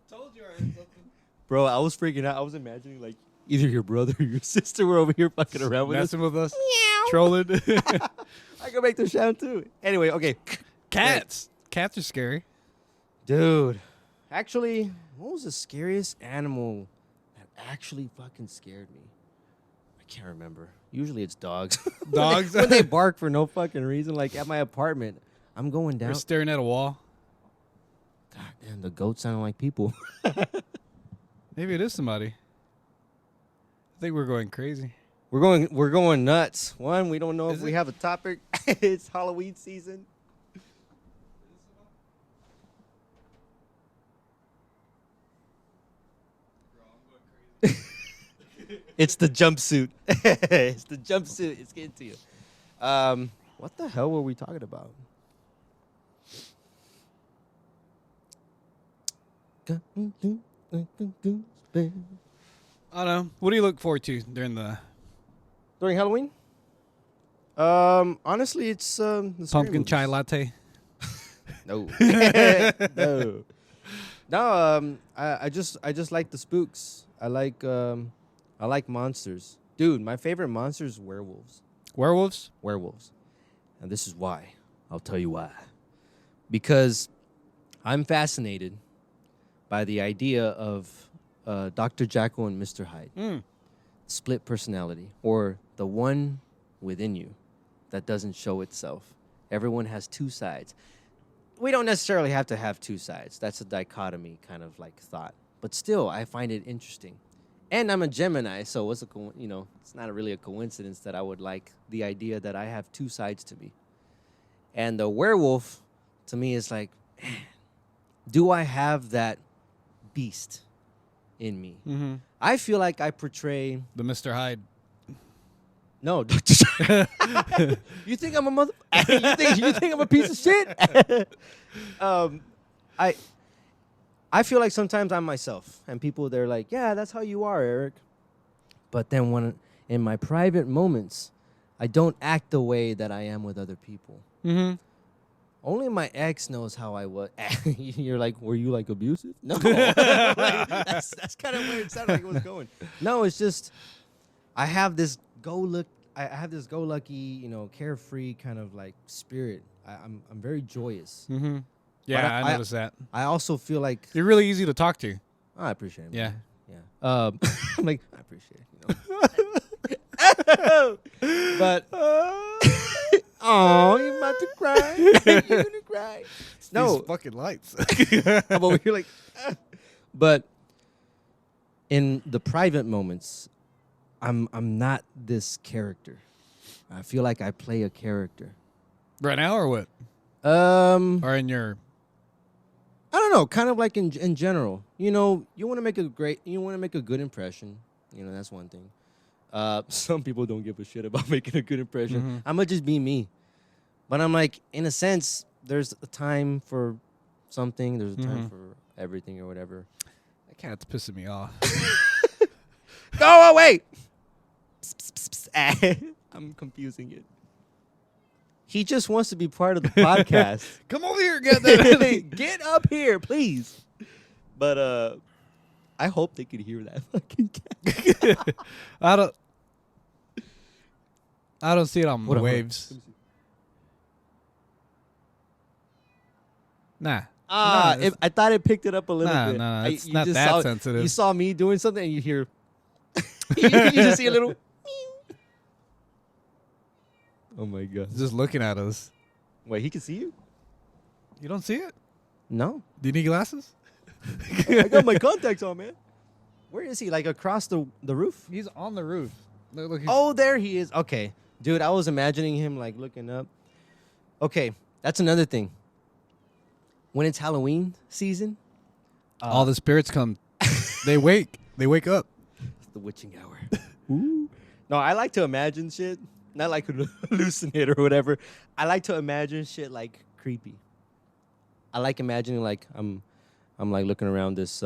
Told you I heard something. Bro, I was freaking out. I was imagining like either your brother or your sister were over here fucking around with us. Messing with us. Trolling. I can make the sound too. Anyway, okay. Cats. Cats are scary. Dude, actually, what was the scariest animal that actually fucking scared me? I can't remember. Usually it's dogs. Dogs? when they bark for no fucking reason. Like at my apartment, I'm going down. We're staring at a wall. God damn, the goats sound like people. Maybe it is somebody. I think we're going crazy. We're going nuts. One, we don't know if we have a topic. It's Halloween season. It's the jumpsuit. It's the jumpsuit. It's getting to you. What the hell were we talking about? I don't know. What do you look forward to during During Halloween? Honestly, it's the scary pumpkin chai movies. latte? No. No. No, I just like the spooks. I like monsters. Dude, my favorite monster is werewolves. Werewolves? Werewolves. And this is why. I'll tell you why. Because I'm fascinated by the idea of Dr. Jekyll and Mr. Hyde. Split personality, or the one within you that doesn't show itself. Everyone has two sides. We don't necessarily have to have two sides. That's a dichotomy kind of like thought. But still, I find it interesting. And I'm a Gemini, so it's not really a coincidence that I would like the idea that I have two sides to me. And the werewolf, to me, is like, man, do I have that beast in me? Mm-hmm. I feel like I portray... The Mr. Hyde. No, you think I'm a mother? you think I'm a piece of shit? I feel like sometimes I'm myself, and people they're like, "Yeah, that's how you are, Eric." But then when in my private moments, I don't act the way that I am with other people. Mm-hmm. Only my ex knows how I was. You're like, were you like abusive? No, like, that's kind of where it sounded like it was going. No, it's just I have this go-lucky, carefree kind of like spirit. I'm very joyous. Mm-hmm. Yeah, I noticed that. I also feel like You're really easy to talk to. I appreciate it. Yeah. Yeah. I'm like, I appreciate it. But oh, you about to cry? You're gonna cry? No, These fucking lights. I'm over here like. But in the private moments, I'm not this character. I feel like I play a character. Right now, or what? Or in your... I don't know, kind of like in general. You want to make a good impression. That's one thing. Some people don't give a shit about making a good impression. Mm-hmm. I'm gonna just be me. But I'm like, in a sense, there's a time for something. There's a time for everything or whatever. That cat's pissing me off. Go away! I'm confusing it. He just wants to be part of the podcast. Come over here, get that. Get up here, please. But I hope they could hear that fucking cat. I don't see it on the waves. Nah. I thought it picked it up a little bit. Nah, it's You not just that sensitive. You saw me doing something and you hear... you just see a little... Oh, my God. He's just looking at us. Wait, he can see you? You don't see it? No. Do you need glasses? I got my contacts on, man. Where is he? Like across the roof? He's on the roof. Look, Oh, there he is. Okay. Dude, I was imagining him like looking up. Okay, that's another thing. When it's Halloween season, all the spirits come. They wake up. it's the witching hour. Ooh. No, I like to imagine shit. Not like hallucinate or whatever. I like to imagine shit like creepy. I like imagining like I'm like looking around this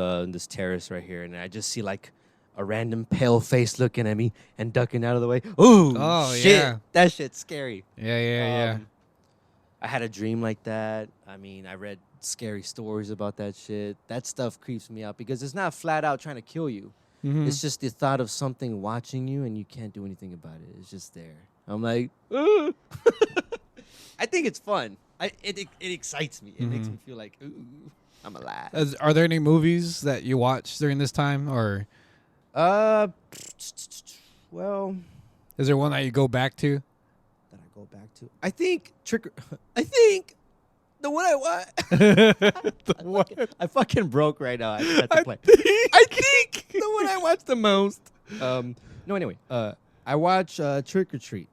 terrace right here, and I just see like a random pale face looking at me and ducking out of the way. Ooh, Oh, shit. yeah. That shit's scary. Yeah. I had a dream like that. I mean, I read scary stories about that shit. That stuff creeps me out because it's not flat out trying to kill you. Mhm. It's just the thought of something watching you and you can't do anything about it. It's just there. I'm like, "Ugh." I think it's fun. It excites me. It makes me feel like, ooh, I'm alive. Are there any movies that you watched during this time, or Well, is there one that you go back to? that I go back to. I think I think the one I watched. I fucking broke right now. I have to play. I think the one I watched the most. No, anyway. I watch Trick or Treat.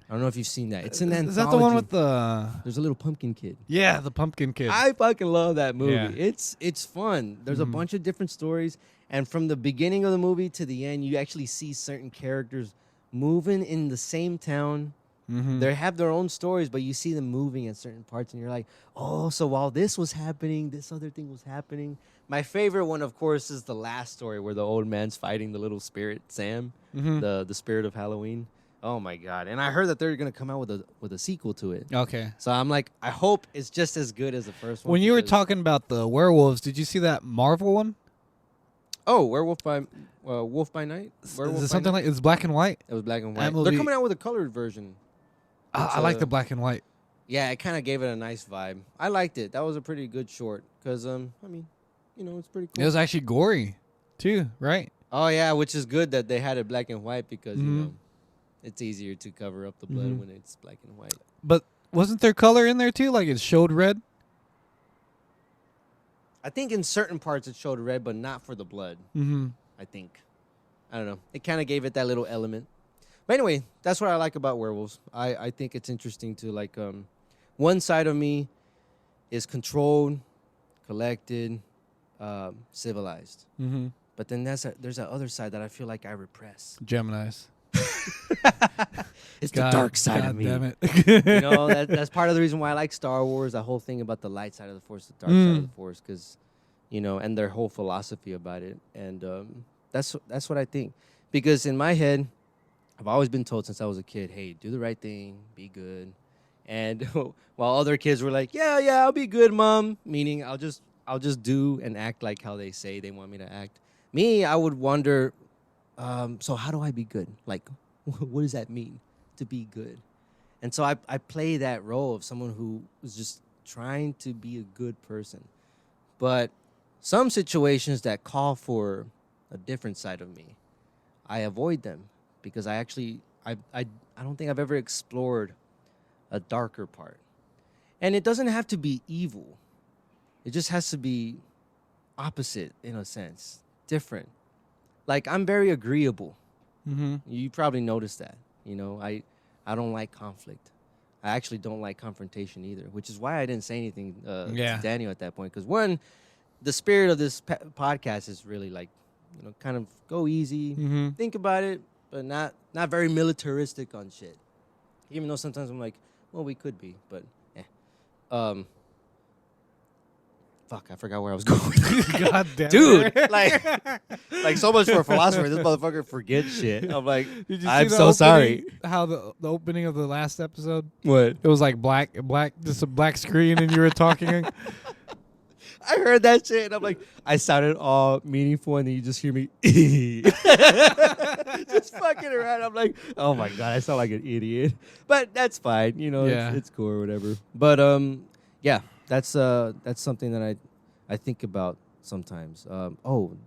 I don't know if you've seen that. It's an anthology. Is that the one with the? There's a little pumpkin kid. Yeah, the pumpkin kid. I fucking love that movie. Yeah. It's fun. There's a bunch of different stories, and from the beginning of the movie to the end, you actually see certain characters moving in the same town. They have their own stories, but you see them moving at certain parts, and you're like, oh, so while this was happening, this other thing was happening. My favorite one, of course, is the last story where the old man's fighting the little spirit, Sam, the spirit of Halloween. Oh my god! And I heard that they're gonna come out with a sequel to it. Okay. So I'm like, I hope it's just as good as the first one. When you were because- talking about the werewolves, did you see that Marvel one? oh, Wolf by Night. Werewolf Is it by something Night? like it's black and white? It was black and white. That They're movie- coming out with a colored version. I like the black and white. Yeah, it kind of gave it a nice vibe. I liked it. That was a pretty good short because I mean, it's pretty cool. It was actually gory, too, right? Oh yeah, which is good that they had it black and white because you know it's easier to cover up the blood when it's black and white. But wasn't there color in there too? Like it showed red? I think in certain parts it showed red, but not for the blood. Mm-hmm. I think. I don't know. It kind of gave it that little element. But anyway, that's what I like about werewolves. I think it's interesting to like one side of me is controlled, collected, civilized. Mm-hmm. But then there's that other side that I feel like I repress. Geminis. It's the dark side of me. Damn it. That's part of the reason why I like Star Wars, the whole thing about the light side of the Force, the dark side of the Force, because, and their whole philosophy about it. And that's what I think. Because in my head, I've always been told since I was a kid, hey, do the right thing, be good. And while other kids were like, yeah, I'll be good, Mom, meaning I'll just do and act like how they say they want me to act. Me, I would wonder, so how do I be good? Like, what does that mean to be good? And so I play that role of someone who was just trying to be a good person. But some situations that call for a different side of me, I avoid them because I don't think I've ever explored a darker part. And it doesn't have to be evil. It just has to be opposite in a sense, different. Like I'm very agreeable. Mm-hmm. You probably noticed that. I don't like conflict. I actually don't like confrontation either, which is why I didn't say anything to Daniel at that point. Because one, the spirit of this podcast is really like, kind of go easy, think about it, but not very militaristic on shit. Even though sometimes I'm like, well, we could be, but fuck, I forgot where I was going. God damn Dude, it. like so much for a philosopher. This motherfucker forgets shit. I'm like, Did you I'm see the so opening, sorry. How the opening of the last episode? What? It was like black, just a black screen, and you were talking. I heard that shit, and I'm like, I sounded all meaningful, and then you just hear me just fucking around. I'm like, oh my god, I sound like an idiot, but that's fine, it's cool or whatever. But yeah, that's something that I think about sometimes.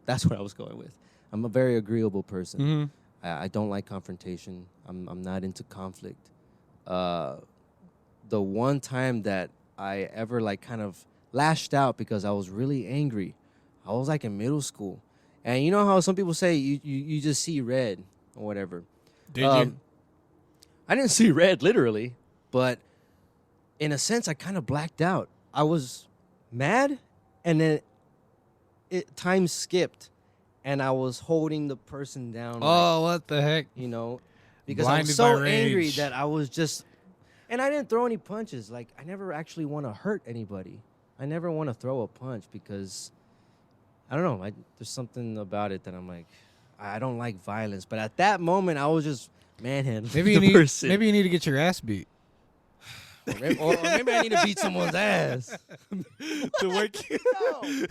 That's what I was going with. I'm a very agreeable person. Mm-hmm. I don't like confrontation. I'm not into conflict. The one time that I ever like kind of lashed out because I was really angry, I was like in middle school, and you know how some people say you just see red or whatever. Did you? I didn't see red literally, but in a sense I kind of blacked out. I was mad, and then time skipped, and I was holding the person down. Oh, what the heck? Because I was so angry that I was just, and I didn't throw any punches. Like I never actually want to hurt anybody. I never want to throw a punch because I don't know. There's something about it that I'm like, I don't like violence. But at that moment, I was just manhandling Maybe the person. Maybe you need to get your ass beat. Or maybe I need to beat someone's ass. To wake you. No.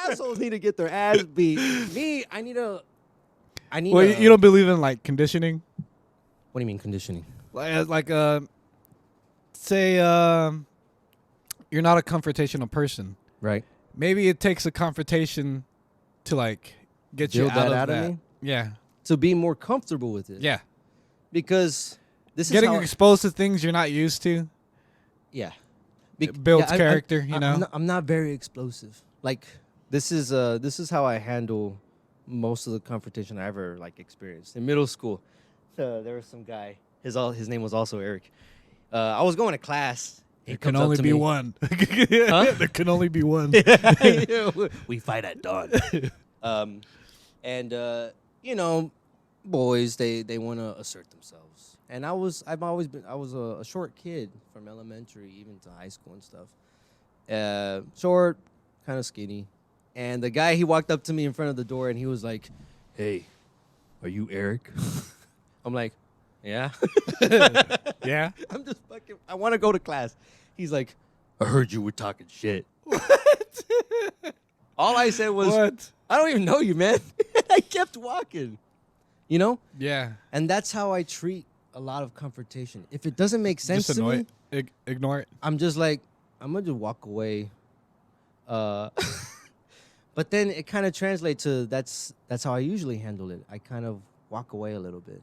Assholes need to get their ass beat. Me, I need Well, a- you don't believe in like conditioning? What do you mean conditioning? Say you're not a confrontational person. Right. Maybe it takes a confrontation to like get you Build that out of that. me? Yeah. To be more comfortable with it. Yeah. Because this Getting is how exposed to things you're not used to. Yeah. It builds character, you know? I'm not very explosive. Like this is how I handle most of the confrontation I ever like experienced. In middle school, there was some guy. His name was also Eric. I was going to class. There can only be one. Huh? There can only be one. We fight at dawn. You know, boys they want to assert themselves, and I was a short kid from elementary even to high school and stuff. Short, kind of skinny, and the guy he walked up to me in front of the door and he was like, "Hey, are you Eric?" I'm like, "Yeah." Yeah. I'm just fucking. I want to go to class. He's like, "I heard you were talking shit." What? All I said was, What? "I don't even know you, man." I kept walking. You know? Yeah. And that's how I treat a lot of confrontation. If it doesn't make sense Just to annoy me, it. Ignore it. I'm just like, I'm going to just walk away. But then it kind of translates to that's how I usually handle it. I kind of walk away a little bit.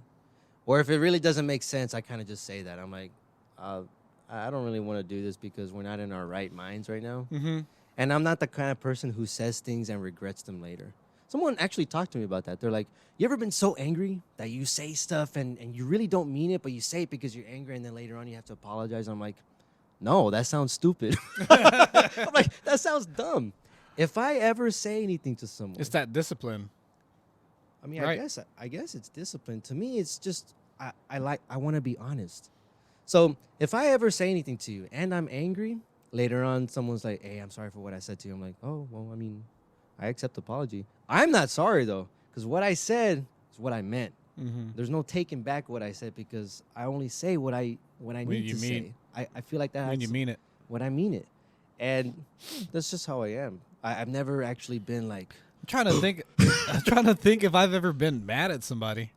Or if it really doesn't make sense, I kind of just say that. I'm like, I don't really want to do this because we're not in our right minds right now. Mm-hmm. And I'm not the kind of person who says things and regrets them later. Someone actually talked to me about that. They're like, you ever been so angry that you say stuff and you really don't mean it, but you say it because you're angry and then later on you have to apologize? I'm like, no, that sounds stupid. I'm like, that sounds dumb. If I ever say anything to someone, It's that discipline. I mean, right. I guess it's discipline. To me, it's just I want to be honest. So if I ever say anything to you and I'm angry, later on someone's like, hey, I'm sorry for what I said to you. I'm like, oh, well, I mean, I accept the apology. I'm not sorry, though, because what I said is what I meant. Mm-hmm. There's no taking back what I said because I only say what I need to say. I feel like that When you mean it. when I mean it. And that's just how I am. I've never actually been like, I'm trying to think. I'm trying to think if I've ever been mad at somebody.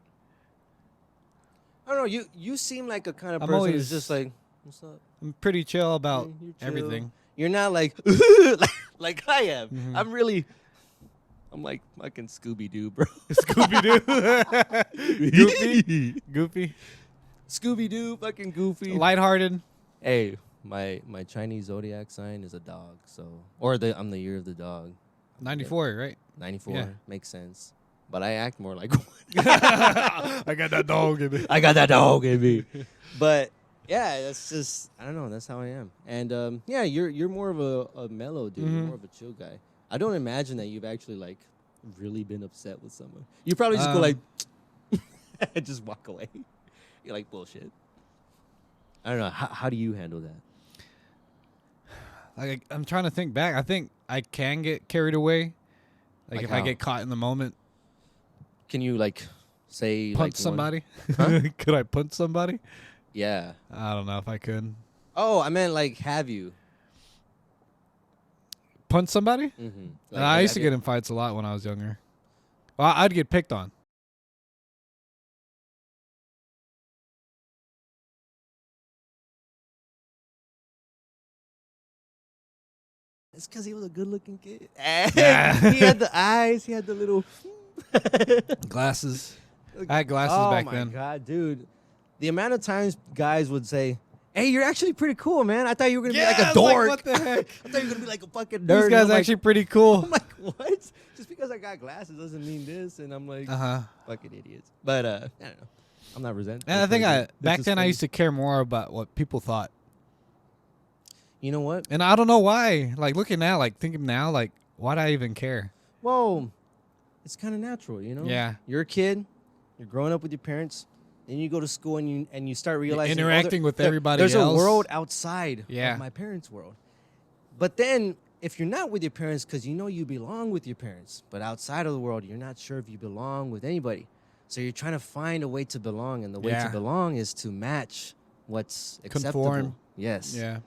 I don't know, you seem like a kind of I'm person always- who's just like, what's up? I'm pretty chill about You're chill. everything. You're not like like I am. Mhm. I'm like fucking Scooby-Doo, bro. Scooby-Doo. Goofy. Scooby-Doo, fucking goofy. Lighthearted. Hey, my Chinese zodiac sign is a dog, so I'm the year of the dog. 94, right? 94 Yeah. makes sense. But I act more like one. I got that dog in me. I got that dog in me. But yeah, that's just I don't know. That's how I am. And yeah, you're more of a mellow dude. You're Mhm. more of a chill guy. I don't imagine that you've actually like really been upset with someone. You probably just go like, and just walk away. You're like bullshit. I don't know. How do you handle that? Like I'm trying to think back. I think I can get carried away. Like Like if how? I get caught in the moment, Can you like say punch like somebody. Huh? Could I punch somebody? Yeah. I don't know if I could Oh, I meant like have you? punch somebody. Mm-hmm. I used to get in fights a lot when I was younger. Well, I'd get picked on. It's because he was a good-looking kid. He had the eyes. He had the little Glasses. I had glasses back then. Oh my god, dude! The amount of times guys would say, "Hey, you're actually pretty cool, man. I thought you were gonna be like a dork. what the heck? I thought you were gonna be like a fucking nerd." This And guy's I'm like- actually pretty cool. I'm like, what? Just because I got glasses doesn't mean this. And I'm like, Uh-huh. fucking idiots. But I don't know. I'm not resentful. And I think back then I used to care more about what people thought. You know what? And I don't know why. Like looking now, like thinking now, like why'd I even care? Well, it's kind of natural, you know. Yeah. You're a kid. You're growing up with your parents. Then you go to school and you start realizing interacting with everybody There's else. a world outside Yeah. of my parents' world. But then if you're not with your parents because you know you belong with your parents, but outside of the world you're not sure if you belong with anybody. So you're trying to find a way to belong, and the way Yeah. to belong is to match what's acceptable. Conform. Yes. Yeah.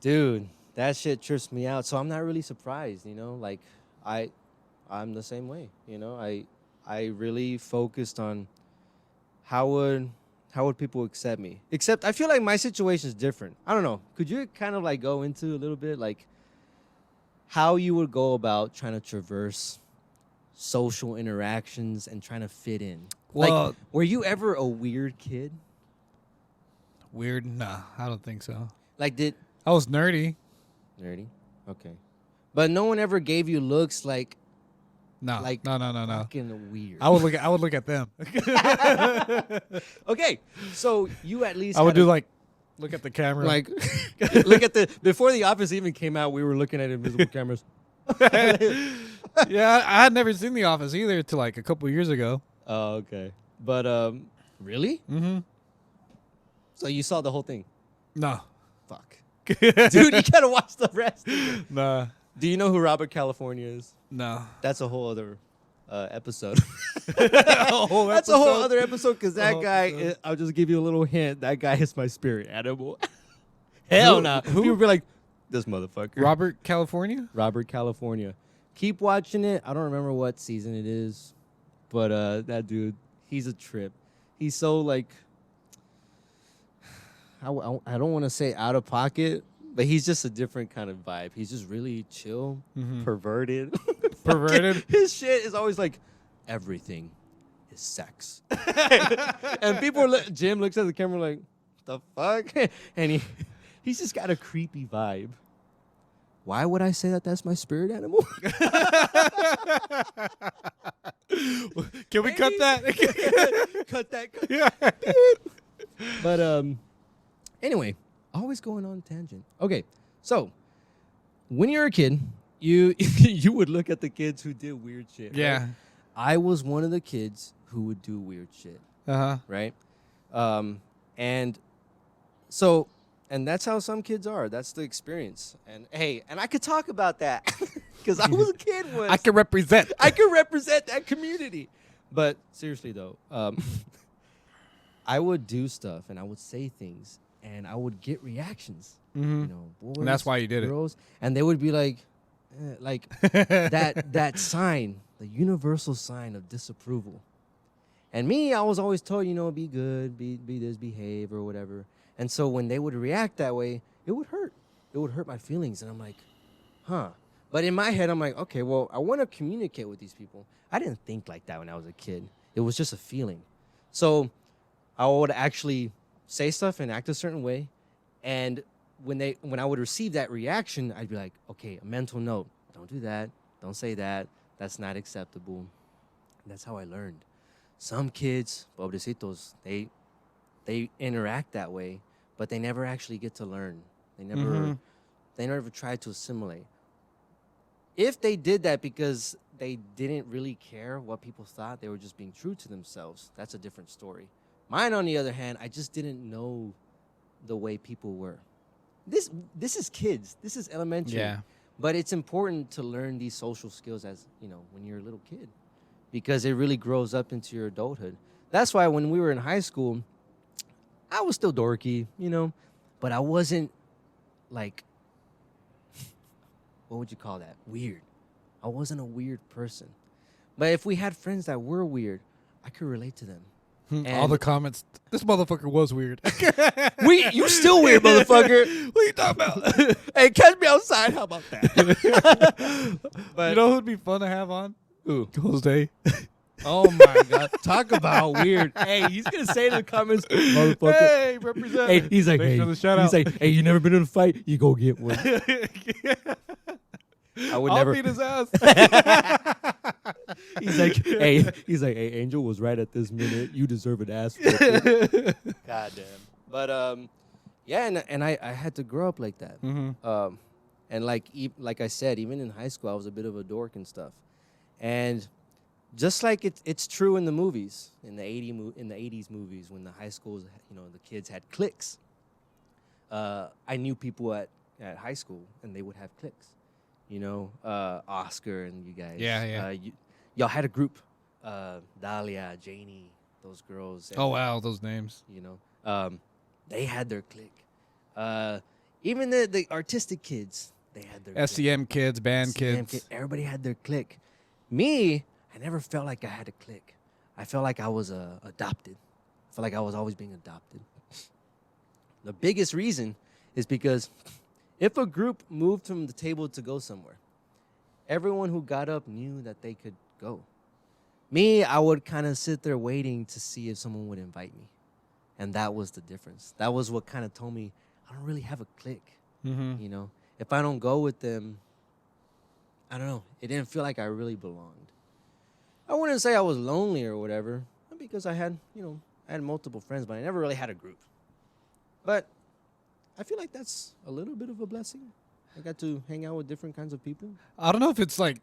Dude, that shit trips me out. So I'm not really surprised, like I'm the same way, I really focused on how would people accept me? Except I feel like my situation is different. I don't know. Could you kind of like go into a little bit like how you would go about trying to traverse social interactions and trying to fit in? Well, Like, were you ever a weird kid? weird? Nah, I don't think so. Like, did I was nerdy. nerdy? Okay, but no one ever gave you looks like No, like no. fucking weird. I would look at them. Okay, so you at least I would had do a- like look at the camera. like look at the before the Office even came out, we were looking at invisible cameras. Yeah, I had never seen The Office either till like a couple years ago. Oh, okay, but really? Mm-hmm. So you saw the whole thing? No. Fuck, dude, you gotta watch the rest. Nah. Do you know who Robert California is? No. That's a whole other episode. whole That's a whole episode? other episode because A that whole guy. episode. I'll just give you a little hint. That guy is my spirit animal. Hell no. People would be like, this motherfucker. Robert California? Robert California. Keep watching it. I don't remember what season it is, but that dude, he's a trip. He's so like, I don't want to say out of pocket, but he's just a different kind of vibe. He's just really chill, perverted. Perverted? His shit is always like, everything is sex. And Jim looks at the camera like, the fuck? And he's just got a creepy vibe. Why would I say that that's my spirit animal? Can we cut that? Cut that. Yeah. But anyway, always going on tangent. Okay, so when you're a kid, you you would look at the kids who did weird shit. right? Yeah. I was one of the kids who would do weird shit. Uh-huh. Right? And that's how some kids are. That's the experience. And hey, and I could talk about that because I was a kid once. I can represent. I could represent that community. But seriously though, I would do stuff and I would say things and I would get reactions. Mm-hmm. Boys, And that's why you did it. girls, and they would be like that sign, the universal sign of disapproval. And me, I was always told, be good, be this, behave or whatever. And so when they would react that way, it would hurt. It would hurt my feelings. And I'm like, huh. But in my head, I'm like, okay, well, I want to communicate with these people. I didn't think like that when I was a kid. It was just a feeling. So I would actually say stuff and act a certain way. And when I would receive that reaction, I'd be like, okay, a mental note. Don't do that. Don't say that. That's not acceptable. And that's how I learned. Some kids, pobrecitos, they interact that way, but they never actually get to learn. They never try to assimilate. If they did that because they didn't really care what people thought, they were just being true to themselves, that's a different story. Mine, on the other hand, I just didn't know the way people were. This is kids. This is elementary. Yeah. But it's important to learn these social skills as, when you're a little kid, because it really grows up into your adulthood. That's why when we were in high school, I was still dorky, but I wasn't like, what would you call that? Weird. I wasn't a weird person. But if we had friends that were weird, I could relate to them. All the comments. This motherfucker was weird. You still weird, motherfucker. What are you talking about? Hey, catch me outside. How about that? But You know who'd be fun to have on? Ooh. Jose. Oh my God! Talk about weird. Hey, he's gonna say in the comments, motherfucker. Hey, represent. Hey, he's like, Thanks hey, for the shout he's out. like, hey, you never been in a fight? You go get one. I would I'll never beat his ass. He's like, hey, Angel was right at this minute. You deserve an ass whooping. God damn. But yeah, and I had to grow up like that. Mm-hmm. And like I said, even in high school, I was a bit of a dork and stuff. And just like it's true in the movies, in the 80s movies, when the high schools, the kids had cliques. I knew people at high school, and they would have cliques. Oscar and you guys. Yeah. Y'all had a group. Dahlia, Janie, those girls. And, Oh wow, those names. they had their clique. Even the artistic kids, they had their SEM kids, band clique. kids. Everybody had their clique. Me, I never felt like I had a clique. I felt like I was adopted. I felt like I was always being adopted. The biggest reason is because if a group moved from the table to go somewhere, everyone who got up knew that they could go. Me, I would kind of sit there waiting to see if someone would invite me. And that was the difference. That was what kind of told me I don't really have a clique. Mm-hmm. You know, if I don't go with them, I don't know. It didn't feel like I really belonged. I wouldn't say I was lonely or whatever, because I had multiple friends, but I never really had a group. But I feel like that's a little bit of a blessing. I got to hang out with different kinds of people. I don't know if it's like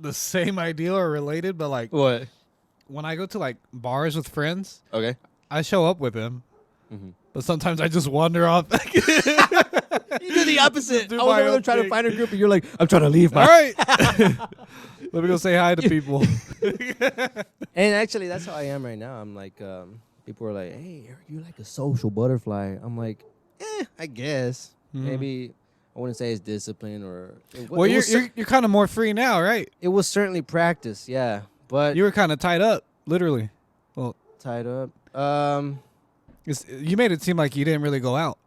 the same idea or related, but like What? when I go to like bars with friends, Okay. I show up with them, Mm-hmm. but sometimes I just wander off. You do the opposite. Do I was my over there own trying to thing. find a group, and you're like, I'm trying to leave. All right. Let me go say hi to people. And actually, that's how I am right now. I'm like, people are like, hey, Eric, you're like a social butterfly. I'm like, I guess. Mhm. Maybe I wouldn't say it's discipline or... Well, you're kind of more free now, right? It was certainly practice, yeah. But You were kind of tied up, literally. Well, tied up. you made it seem like you didn't really go out.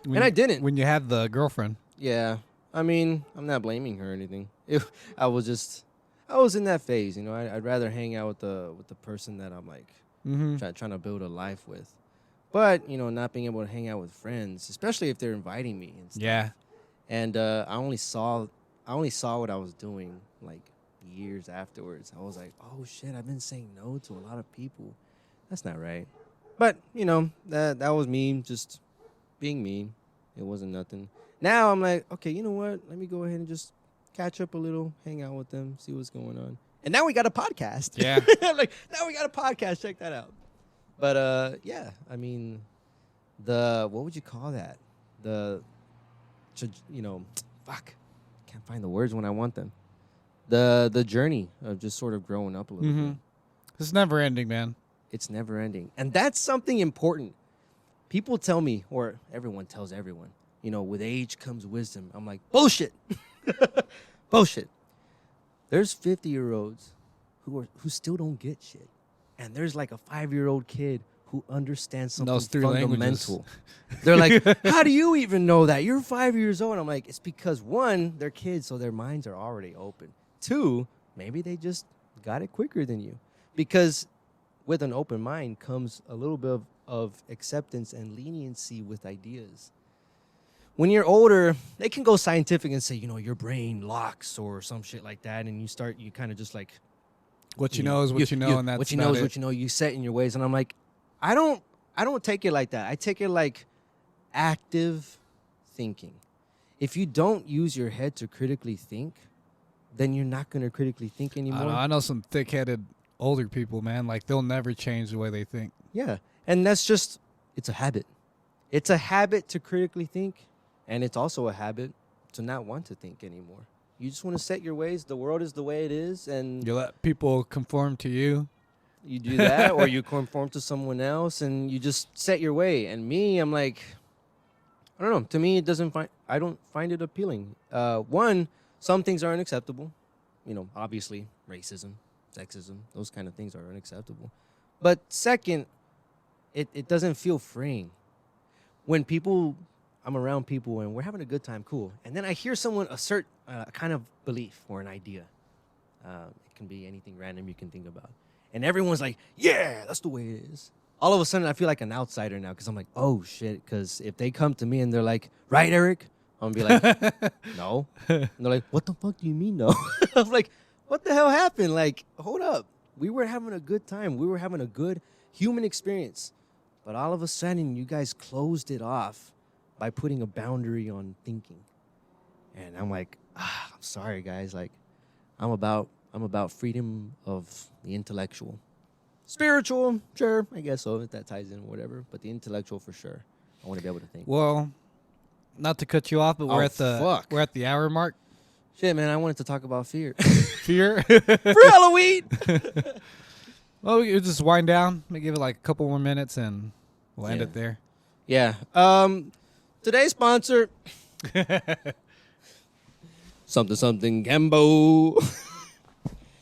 And I didn't. When you had the girlfriend. Yeah. I mean, I'm not blaming her or anything. I was in that phase, I'd rather hang out with the person that I'm like Mm-hmm. trying to build a life with. But, not being able to hang out with friends, especially if they're inviting me and stuff. Yeah. And I only saw what I was doing like years afterwards. I was like, oh shit, I've been saying no to a lot of people. That's not right. But, that was me just being me. It wasn't nothing. Now I'm like, okay, you know what? Let me go ahead and just catch up a little, hang out with them, see what's going on. And now we got a podcast. Yeah. Like, now we got a podcast. Check that out. But, yeah, I mean, what would you call that? Fuck. Can't find the words when I want them. The journey of just sort of growing up a little Mm-hmm. bit. It's never ending, man. It's never ending. And that's something important. People tell me, or everyone tells everyone, with age comes wisdom. I'm like, bullshit. Bullshit. There's 50-year-olds who still don't get shit. And there's like a 5-year-old kid who understands something Knows 3 fundamental. They're like, how do you even know that? You're 5 years old. And I'm like, it's because, one, they're kids, so their minds are already open. 2, maybe they just got it quicker than you. Because with an open mind comes a little bit of acceptance and leniency with ideas. When you're older, they can go scientific and say, your brain locks or some shit like that, and you kind of just like... What you know is what you know, and that's what you know is what you know. You set in your ways, and I'm like, I don't take it like that. I take it like active thinking. If you don't use your head to critically think, then you're not going to critically think anymore. I know some thick-headed older people, man. Like, they'll never change the way they think. Yeah, and that's just, it's a habit. It's a habit to critically think, and it's also a habit to not want to think anymore. You just want to set your ways. The world is the way it is, and You let people conform to you. you do that, or you conform to someone else, and you just set your way. And me, I'm like, I don't know. To me, I don't find it appealing. One, some things are unacceptable. Obviously, racism, sexism, those kind of things are unacceptable. But second, it doesn't feel freeing. When I'm around people and we're having a good time, cool. And then I hear someone assert a kind of belief or an idea. It can be anything random you can think about. And everyone's like, yeah, that's the way it is. All of a sudden, I feel like an outsider now because I'm like, oh, shit. Because if they come to me and they're like, right, Eric? I'm going to be like, no. And they're like, what the fuck do you mean, no? I'm like, what the hell happened? Like, hold up. We were having a good time. We were having a good human experience. But all of a sudden, you guys closed it off by putting a boundary on thinking. And I'm like, I'm sorry, guys. Like, I'm about freedom of the intellectual. Spiritual, sure, I guess so, if that ties in, whatever. But the intellectual, for sure. I want to be able to think. Well, not to cut you off, but we're at the hour mark. Shit, man, I wanted to talk about fear. Fear? For Halloween! Well, we could just wind down. Maybe give it like a couple more minutes, and we'll end Yeah. it there. Yeah. Today's sponsor. something Gambo.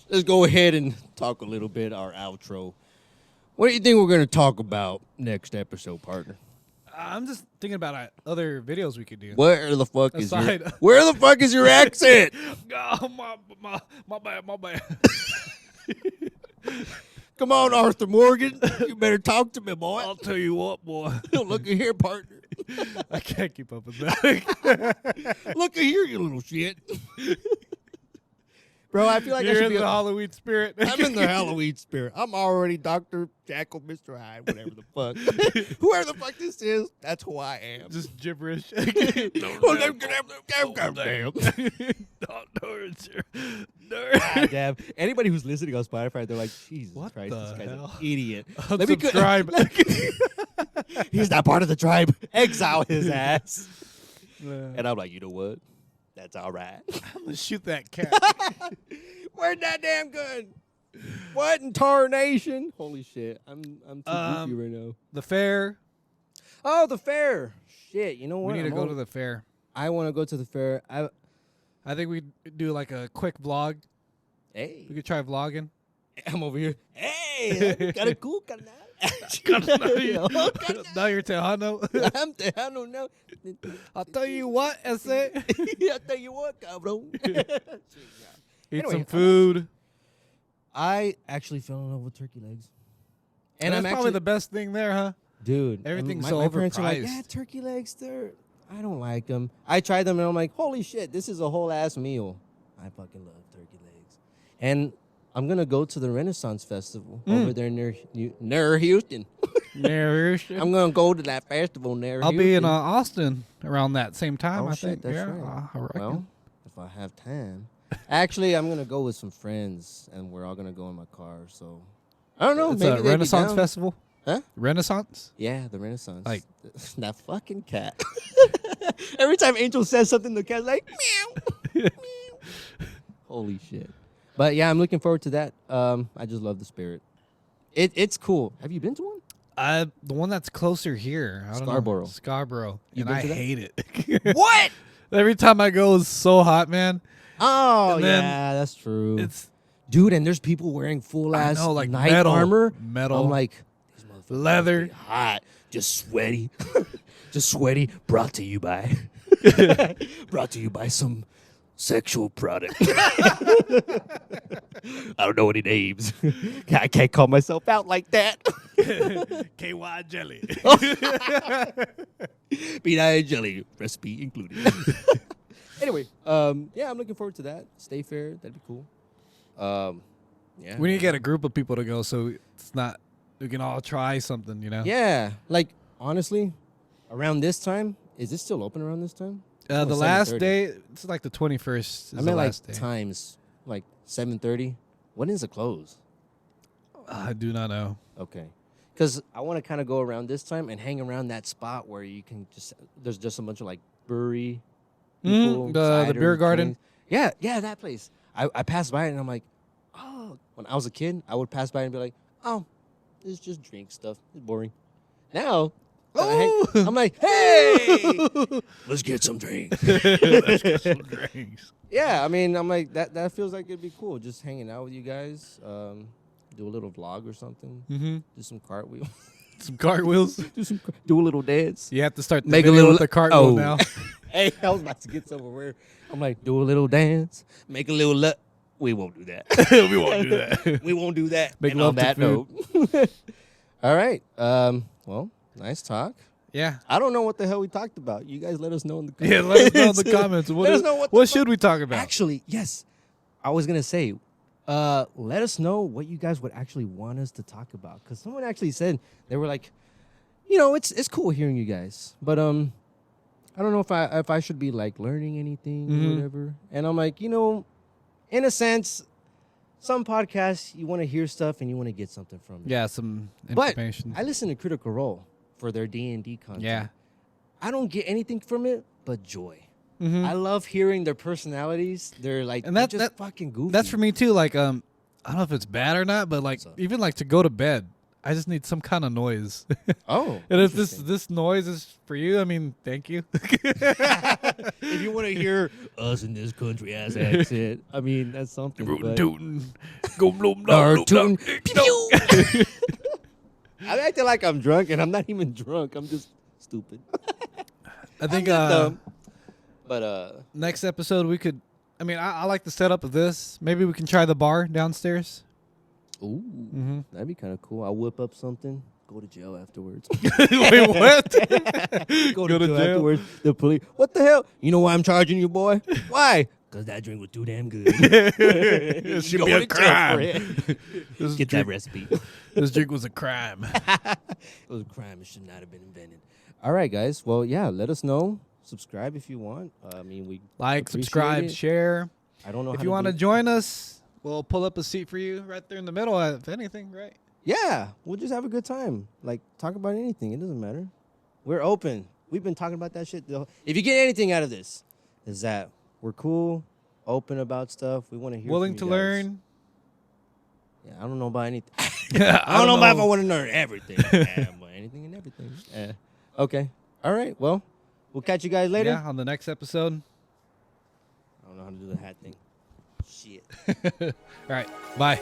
Let's go ahead and talk a little bit our outro. What do you think we're going to talk about next episode, partner? I'm just thinking about other videos we could do. Where the fuck is your accent? Oh, my bad. Come on, Arthur Morgan. You better talk to me, boy. I'll tell you what, boy. Look at here, partner. I can't keep up with that. Look at here, you little shit. Bro, I feel like You're I should in be the Halloween spirit. I'm in the Halloween spirit. I'm already Dr. Jackal, Mr. Hyde, whatever the fuck. Whoever the fuck this is, that's who I am. Just gibberish. Damn. Anybody who's listening on Spotify, they're like, Jesus What Christ, this the guy's hell? an idiot. Unsubscribe. He's not part of the tribe. Exile his ass. And I'm like, you know what? That's all right. I'm gonna shoot that cat. Where'd that damn gun? What in tarnation? Holy shit. I'm too goofy right now. The fair. Oh, the fair. Shit, you know what? We need to go to the fair. I want to go to the fair. I think we do like a quick vlog. Hey, We could try vlogging. I'm over here. Hey, got a cool canal. Now you're Tejano. I'm Tejano now. I'll tell you what, Ese. I'll tell you what, cabrón. Eat Anyway, some food. I actually fell in love with turkey legs. And that's I'm probably the best thing there, huh? dude. Everything's my, so my parents are like, overpriced. yeah, turkey legs. I don't like them. I tried them and I'm like, holy shit, this is a whole ass meal. I fucking love turkey legs. And I'm gonna go to the Renaissance Festival over there near Houston. I'm gonna go to that festival near I'll Houston. be in Austin around that same time. Oh, I shit, think. that's yeah, right. I reckon. Well, if I have time. Actually, I'm gonna go with some friends, and we're all gonna go in my car. So I don't know. It's maybe a they'd be Renaissance down. Festival. Huh? Renaissance. Yeah, the Renaissance. Like- that fucking cat. Every time Angel says something, the cat's like meow. Meow. Holy shit! But yeah, I'm looking forward to that. I just love the spirit. It's cool. Have you been to one? The one that's closer here. I don't Scarborough. know. Scarborough. You And been I to that? hate it. What? Every time I go, it's so hot, man. Oh And then yeah, that's true. It's Dude, and there's people wearing full ass like knight metal. armor. Metal. I'm like, these motherfuckers Leather. must be hot, just sweaty, just sweaty. Brought to you by some sexual product. I don't know any names. I can't call myself out like that. KY jelly. Peanut jelly recipe included. Anyway, yeah, I'm looking forward to that. Stay fair, that'd be cool. Yeah. We need to get a group of people to go so it's not, we can all try something, you know? Yeah, like honestly, around this time, is it still open around this time? The Oh, last 7:30. day, it's like the 21st is I the meant like last day. times, like 7:30. When is it close? I do not know. Okay, because I want to kind of go around this time and hang around that spot where you can there's just a bunch of like brewery people, the cider, beer garden. drinks. Yeah, that place. I passed by it and I'm like, oh. When I was a kid, I would pass by and be like, oh, it's just drink stuff. It's boring. Now, I'm like, hey, let's get some drinks. Let's get some drinks. Yeah, I mean, I'm like, that feels like it'd be cool. Just hanging out with you guys. Do a little vlog or something. Mm-hmm. Do some cartwheels. Some cartwheels. Do a little dance. You have to start the Make a video little- with the cartwheel oh. now. Hey, I was about to get somewhere. I'm like, do a little dance. Make a little We won't do that. We won't do that. We won't do that. Make And love on to that food. note. All right. Well, nice talk. Yeah. I don't know what the hell we talked about. You guys let us know in the comments. Yeah, let us know in the comments. Let us know What should we talk about? Actually, yes. I was going to say, let us know what you guys would actually want us to talk about. Because someone actually said, they were like, you know, it's cool hearing you guys. But I don't know if I should be like learning anything or whatever. And I'm like, you know, in a sense, some podcasts, you want to hear stuff and you want to get something from it. Yeah, some But information. I listen to Critical Role for their D&D content. Yeah. I don't get anything from it but joy. Mhm. I love hearing their personalities. They're like, And they're that- just that- fucking goofy. That's for me too. Like, I don't know if it's bad or not, but like, What's up? even like to go to bed, I just need some kind of noise. Oh. And if interesting. this noise is for you, I mean, thank you. If you want to hear us in this country ass accent, I mean, that's something. But... Tootin'. Pew! I'm acting like I'm drunk, and I'm not even drunk. I'm just stupid. I think dumb. But next episode we could. I mean, I like the setup of this. Maybe we can try the bar downstairs. ooh, that'd be kind of cool. I'll whip up something. Go to jail afterwards. Wait, what? Go to jail afterwards. The police. What the hell? You know why I'm charging you, boy? Why? Because that drink was too damn good. It should be Going a to jail for crime. it. Get that recipe. This drink was a crime. It was a crime. It should not have been invented. All right, guys. Well, yeah, let us know. Subscribe if you want. I mean, we Like, appreciate subscribe, it. share. I don't know If how you want to do- join us, we'll pull up a seat for you right there in the middle. If anything, right? Yeah, we'll just have a good time. Like, talk about anything. It doesn't matter. We're open. We've been talking about that shit. If you get anything out of this, is that we're cool, open about stuff. We want to hear Willing from to you guys. learn. Yeah, I don't know about anything. I I don't know if I want to learn everything. Yeah, but anything and everything. Okay. All right. Well, we'll catch you guys later. Yeah, on the next episode. I don't know how to do the hat thing. Shit. All right. Bye.